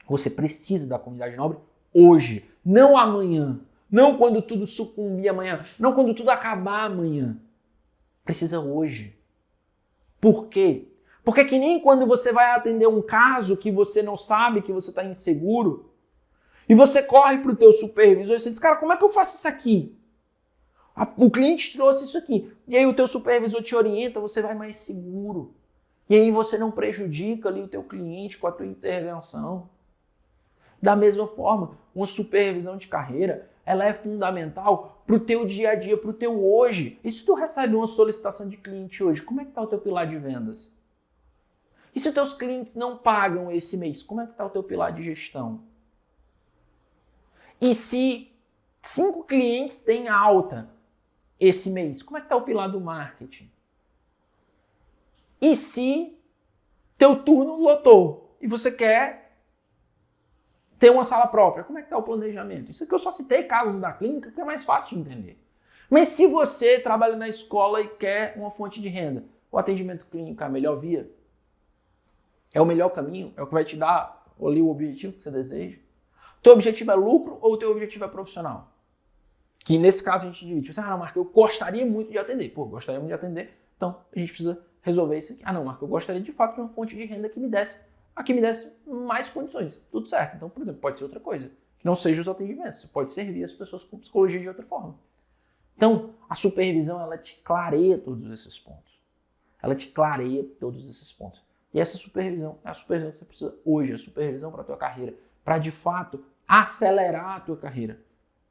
Você precisa da comunidade nobre hoje, não amanhã, não quando tudo sucumbir amanhã, não quando tudo acabar amanhã. Precisa hoje. Por quê? Porque que nem quando você vai atender um caso que você não sabe, que você está inseguro, e você corre para o teu supervisor e você diz, cara, como é que eu faço isso aqui? O cliente trouxe isso aqui. E aí o teu supervisor te orienta, você vai mais seguro. E aí você não prejudica ali o teu cliente com a tua intervenção. Da mesma forma, uma supervisão de carreira, ela é fundamental para o teu dia a dia, para o teu hoje. E se tu recebe uma solicitação de cliente hoje, como é que está o teu pilar de vendas? E se os teus clientes não pagam esse mês, como é que está o teu pilar de gestão? E se 5 clientes têm alta esse mês, como é que está o pilar do marketing? E se teu turno lotou e você quer ter uma sala própria, como é que está o planejamento? Isso aqui eu só citei casos da clínica que é mais fácil de entender. Mas se você trabalha na escola e quer uma fonte de renda, o atendimento clínico é a melhor via? É o melhor caminho? É o que vai te dar ali o objetivo que você deseja? Teu objetivo é lucro ou teu objetivo é profissional? Que nesse caso a gente divide. Você, não, Marco, eu gostaria muito de atender. Pô, gostaria muito de atender, então a gente precisa resolver isso aqui. Não, Marco, eu gostaria de fato de uma fonte de renda que me desse mais condições. Tudo certo. Então, por exemplo, pode ser outra coisa. Que não seja os atendimentos. Você pode servir as pessoas com psicologia de outra forma. Então, a supervisão, ela te clareia todos esses pontos. Ela te clareia todos esses pontos. E essa supervisão é a supervisão que você precisa hoje, a supervisão para a tua carreira, para de fato acelerar a tua carreira.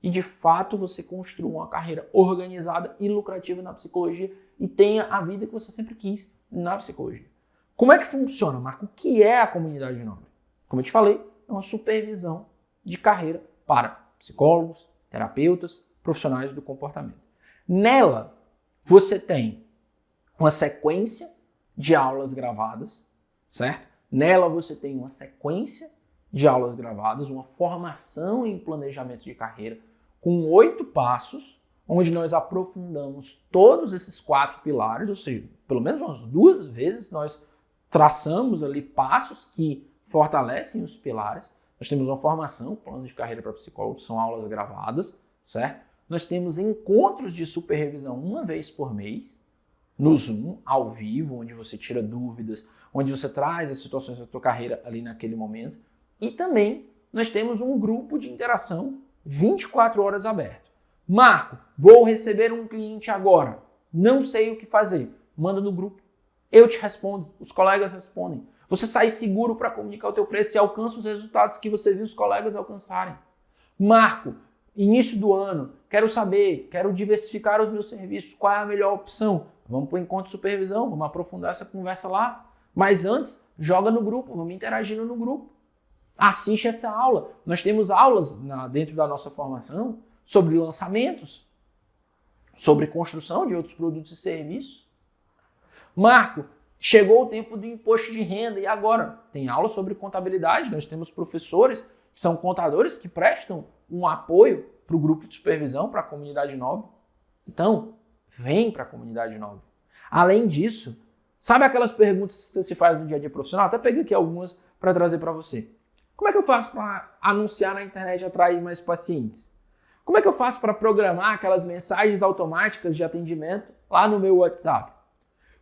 E de fato você construa uma carreira organizada e lucrativa na psicologia e tenha a vida que você sempre quis na psicologia. Como é que funciona, Marco? O que é a comunidade nobre? Como eu te falei, é uma supervisão de carreira para psicólogos, terapeutas, profissionais do comportamento. Nela, você tem uma sequência de aulas gravadas, certo? Nela você tem uma sequência de aulas gravadas, uma formação em planejamento de carreira com 8 passos, onde nós aprofundamos todos esses 4 pilares, ou seja, pelo menos umas 2 vezes nós traçamos ali passos que fortalecem os pilares. Nós temos uma formação, plano de carreira para psicólogos, são aulas gravadas, certo? Nós temos encontros de superrevisão 1 vez por mês, no Zoom, ao vivo, onde você tira dúvidas, onde você traz as situações da tua carreira ali naquele momento. E também nós temos um grupo de interação 24 horas aberto. Marco, vou receber um cliente agora, não sei o que fazer. Manda no grupo, eu te respondo, os colegas respondem. Você sai seguro para comunicar o teu preço e alcança os resultados que você viu os colegas alcançarem. Marco, início do ano, quero saber, quero diversificar os meus serviços, qual é a melhor opção? Vamos para o encontro de supervisão, vamos aprofundar essa conversa lá. Mas antes, joga no grupo, vamos interagindo no grupo. Assiste essa aula. Nós temos aulas dentro da nossa formação sobre lançamentos, sobre construção de outros produtos e serviços. Marco, chegou o tempo do imposto de renda e agora? Tem aula sobre contabilidade, nós temos professores que são contadores que prestam um apoio para o grupo de supervisão, para a comunidade nobre. Então, vem para a comunidade nobre. Além disso, sabe aquelas perguntas que você se faz no dia a dia profissional? Até peguei aqui algumas para trazer para você. Como é que eu faço para anunciar na internet e atrair mais pacientes? Como é que eu faço para programar aquelas mensagens automáticas de atendimento lá no meu WhatsApp?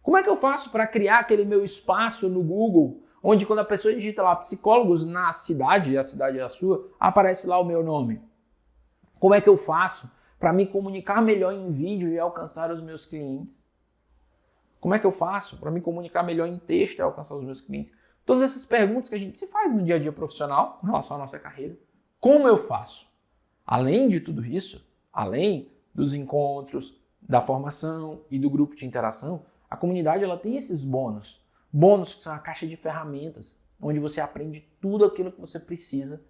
Como é que eu faço para criar aquele meu espaço no Google, onde quando a pessoa digita lá psicólogos na cidade, e a cidade é a sua, aparece lá o meu nome? Como é que eu faço para me comunicar melhor em vídeo e alcançar os meus clientes? Como é que eu faço para me comunicar melhor em texto e alcançar os meus clientes? Todas essas perguntas que a gente se faz no dia a dia profissional com relação à nossa carreira. Como eu faço? Além de tudo isso, além dos encontros, da formação e do grupo de interação, a comunidade ela tem esses bônus. Bônus que são a caixa de ferramentas, onde você aprende tudo aquilo que você precisa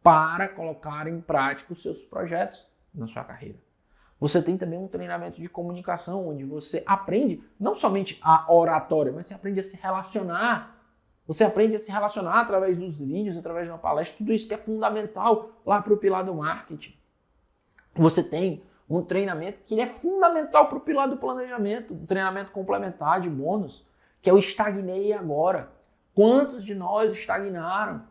para colocar em prática os seus projetos na sua carreira. Você tem também um treinamento de comunicação, onde você aprende não somente a oratória, mas você aprende a se relacionar. Você aprende a se relacionar através dos vídeos, através de uma palestra, tudo isso que é fundamental lá para o pilar do marketing. Você tem um treinamento que é fundamental para o pilar do planejamento, um treinamento complementar de bônus, que é o Estagnei Agora. Quantos de nós estagnaram?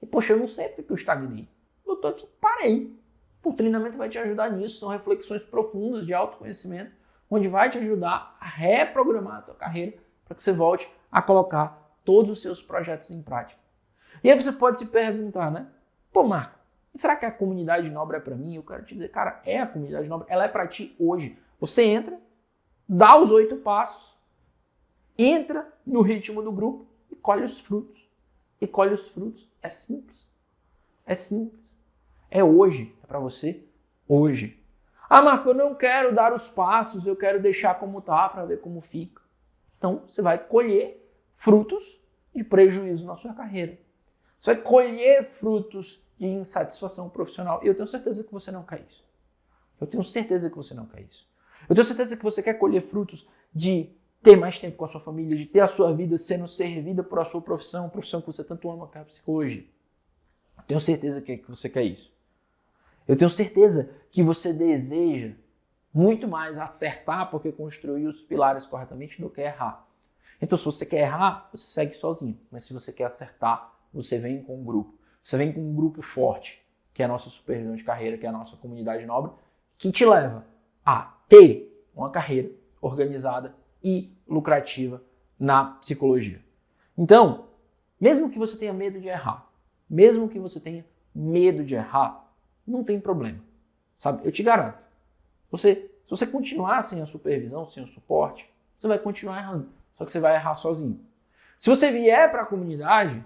E, poxa, eu não sei porque eu estagnei. Eu estou aqui, parei. O treinamento vai te ajudar nisso, são reflexões profundas de autoconhecimento, onde vai te ajudar a reprogramar a tua carreira para que você volte a colocar todos os seus projetos em prática. E aí você pode se perguntar, né? Pô, Marco, será que a comunidade nobre é para mim? Eu quero te dizer, cara, é a comunidade nobre, ela é para ti hoje. Você entra, dá os 8 passos, entra no ritmo do grupo e colhe os frutos. E colhe os frutos. É simples. É simples. É hoje. É para você hoje. Ah, Marco, eu não quero dar os passos, eu quero deixar como tá para ver como fica. Então, você vai colher frutos de prejuízo na sua carreira. Você vai colher frutos de insatisfação profissional. E eu tenho certeza que você não quer isso. Eu tenho certeza que você não quer isso. Eu tenho certeza que você quer colher frutos de ter mais tempo com a sua família, de ter a sua vida sendo servida por a sua profissão, a profissão que você tanto ama, que é a psicologia. Eu tenho certeza que você quer isso. Eu tenho certeza que você deseja muito mais acertar porque construiu os pilares corretamente do que errar. Então, se você quer errar, você segue sozinho. Mas se você quer acertar, você vem com um grupo. Você vem com um grupo forte, que é a nossa supervisão de carreira, que é a nossa comunidade nobre, que te leva a ter uma carreira organizada e lucrativa na psicologia. Então, mesmo que você tenha medo de errar, não tem problema, sabe? Eu te garanto. Se você continuar sem a supervisão, sem o suporte, você vai continuar errando, só que você vai errar sozinho. Se você vier para a comunidade,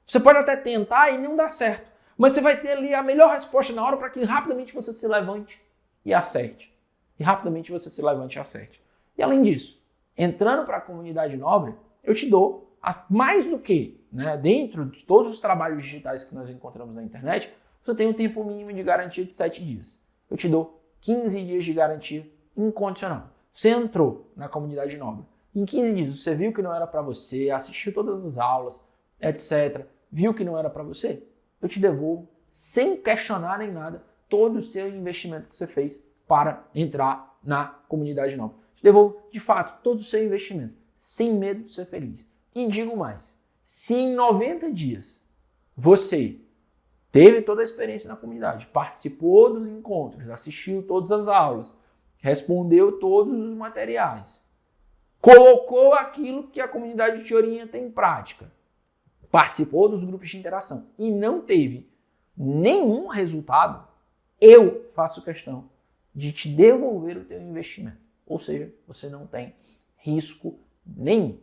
você pode até tentar e não dar certo, mas você vai ter ali a melhor resposta na hora para que rapidamente você se levante e acerte. E além disso, entrando para a comunidade nobre, eu te dou mais do que, dentro de todos os trabalhos digitais que nós encontramos na internet, você tem um tempo mínimo de garantia de 7 dias. Eu te dou 15 dias de garantia incondicional. Você entrou na comunidade nobre. Em 15 dias você viu que não era para você, assistiu todas as aulas, etc. Viu que não era para você? Eu te devolvo, sem questionar nem nada, todo o seu investimento que você fez para entrar na comunidade nobre. Te devolvo, de fato, todo o seu investimento, sem medo de ser feliz. E digo mais, se em 90 dias você teve toda a experiência na comunidade, participou dos encontros, assistiu todas as aulas, respondeu todos os materiais, colocou aquilo que a comunidade te orienta em prática, participou dos grupos de interação e não teve nenhum resultado, eu faço questão de te devolver o teu investimento. Ou seja, você não tem risco nenhum.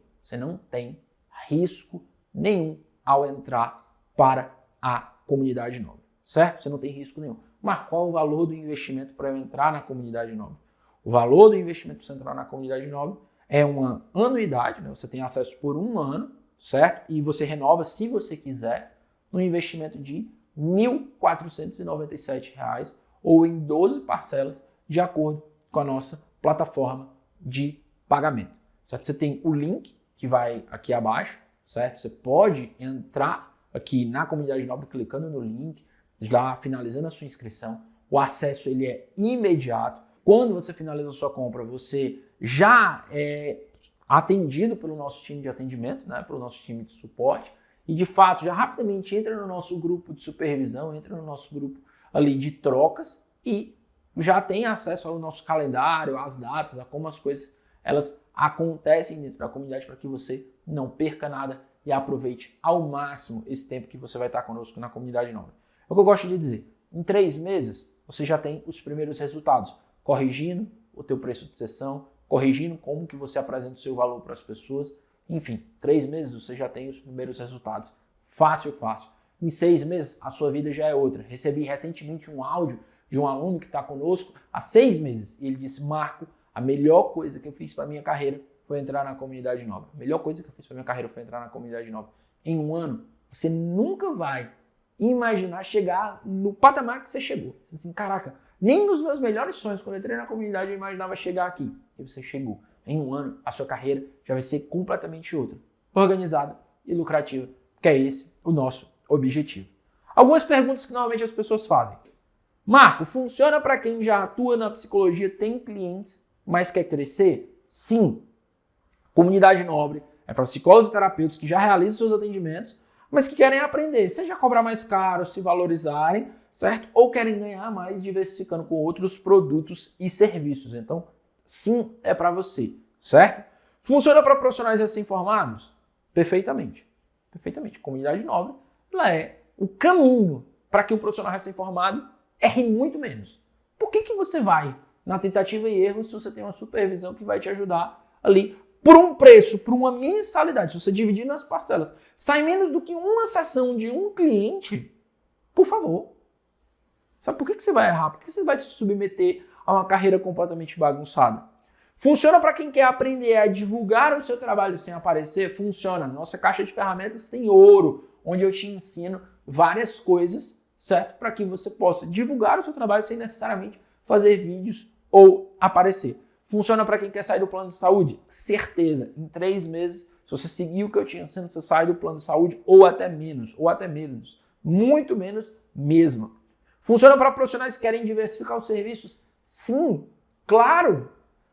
Ao entrar para a comunidade nobre, certo? Você não tem risco nenhum. Mas qual o valor do investimento para eu entrar na comunidade nobre? O valor do investimento para você entrar na comunidade nobre é uma anuidade, você tem acesso por 1 ano, certo? E você renova, se você quiser, no investimento de R$ 1.497 ou em 12 parcelas, de acordo com a nossa plataforma de pagamento, certo? Você tem o link que vai aqui abaixo, certo? Você pode entrar aqui na comunidade nobre clicando no link, já finalizando a sua inscrição. O acesso ele é imediato. Quando você finaliza a sua compra, você já é atendido pelo nosso time de atendimento, pelo nosso time de suporte, e de fato já rapidamente entra no nosso grupo de supervisão, entra no nosso grupo ali de trocas e já tem acesso ao nosso calendário, às datas, a como as coisas elas acontecem dentro da comunidade para que você não perca nada e aproveite ao máximo esse tempo que você vai estar conosco na comunidade nobre. É o que eu gosto de dizer. Em 3 meses, você já tem os primeiros resultados, corrigindo o teu preço de sessão, corrigindo como que você apresenta o seu valor para as pessoas. Enfim, 3 meses você já tem os primeiros resultados. Fácil. Em 6 meses, a sua vida já é outra. Recebi recentemente um áudio de um aluno que está conosco há 6 meses. E ele disse, Marco, a melhor coisa que eu fiz para a minha carreira foi entrar na comunidade nobre. A melhor coisa que eu fiz para a minha carreira foi entrar na comunidade nobre. Em 1 ano, você nunca vai imaginar chegar no patamar que você chegou. Assim, caraca, nem nos meus melhores sonhos, quando eu entrei na comunidade, eu imaginava chegar aqui. E você chegou. Em 1 ano, a sua carreira já vai ser completamente outra. Organizada e lucrativa, que é esse o nosso objetivo. Algumas perguntas que normalmente as pessoas fazem. Marco, funciona para quem já atua na psicologia, tem clientes, mas quer crescer? Sim. Comunidade nobre é para psicólogos e terapeutas que já realizam seus atendimentos, mas que querem aprender, seja cobrar mais caro, se valorizarem, certo? Ou querem ganhar mais diversificando com outros produtos e serviços. Então, sim, é para você, certo? Funciona para profissionais recém-formados? Perfeitamente. Comunidade nobre, ela é o caminho para que o profissional recém-formado erre muito menos. Por que você vai na tentativa e erro se você tem uma supervisão que vai te ajudar ali por um preço, por uma mensalidade? Se você dividir nas parcelas, sai menos do que uma sessão de um cliente, por favor. Sabe por que você vai errar? Por que você vai se submeter a uma carreira completamente bagunçada? Funciona para quem quer aprender a divulgar o seu trabalho sem aparecer? Funciona. Nossa caixa de ferramentas tem ouro, onde eu te ensino várias coisas, certo? Para que você possa divulgar o seu trabalho sem necessariamente fazer vídeos ou aparecer. Funciona para quem quer sair do plano de saúde? Certeza. Em 3 meses, se você seguir o que eu te ensino, você sai do plano de saúde ou até menos. Muito menos mesmo. Funciona para profissionais que querem diversificar os serviços? Sim, claro.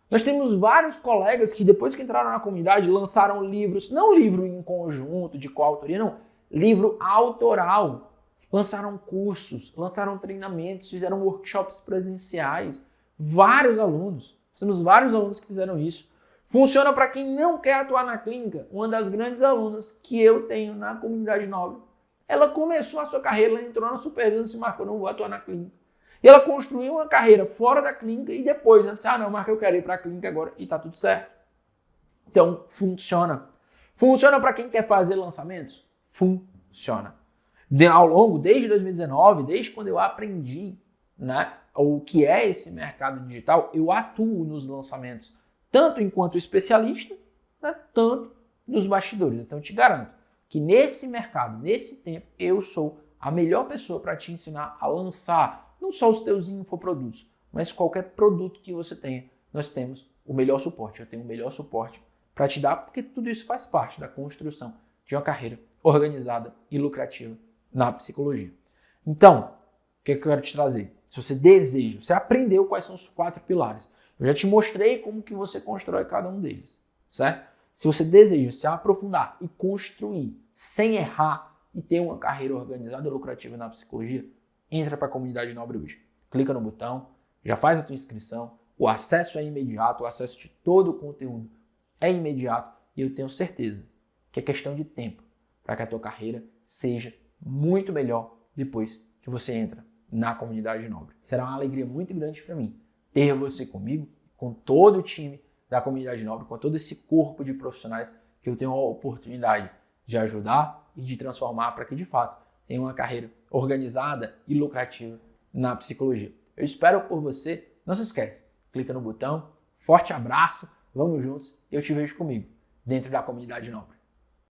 Nós temos vários colegas que depois que entraram na comunidade lançaram livros, não livro em conjunto, de coautoria, não, livro autoral. lançaram cursos, lançaram treinamentos, fizeram workshops presenciais. Vários alunos, temos vários alunos que fizeram isso. Funciona para quem não quer atuar na clínica. Uma das grandes alunas que eu tenho na comunidade nobre, ela começou a sua carreira, ela entrou na supervisão e disse, Marco, eu não vou atuar na clínica. E ela construiu uma carreira fora da clínica e depois, ela disse, não, Marco, eu quero ir para a clínica agora e tá tudo certo. Então, funciona. Funciona para quem quer fazer lançamentos? Funciona. Ao longo, desde 2019, desde quando eu aprendi, né, o que é esse mercado digital, eu atuo nos lançamentos, tanto enquanto especialista, né, tanto nos bastidores. Então, eu te garanto que nesse mercado, nesse tempo, eu sou a melhor pessoa para te ensinar a lançar não só os teus infoprodutos, mas qualquer produto que você tenha. Nós temos o melhor suporte, eu tenho o melhor suporte para te dar, porque tudo isso faz parte da construção de uma carreira organizada e lucrativa na psicologia. Então, o que eu quero te trazer? Se você deseja, você aprendeu quais são os 4 pilares. Eu já te mostrei como que você constrói cada um deles, certo? Se você deseja se aprofundar e construir sem errar e ter uma carreira organizada e lucrativa na psicologia, entra para a comunidade nobre hoje. Clica no botão, já faz a tua inscrição, o acesso é imediato, o acesso de todo o conteúdo é imediato e eu tenho certeza que é questão de tempo para que a tua carreira seja muito melhor depois que você entra na comunidade nobre. Será uma alegria muito grande para mim ter você comigo, com todo o time da comunidade nobre, com todo esse corpo de profissionais que eu tenho a oportunidade de ajudar e de transformar para que, de fato, tenha uma carreira organizada e lucrativa na psicologia. Eu espero por você. Não se esquece, clica no botão. Forte abraço, vamos juntos e eu te vejo comigo dentro da comunidade nobre.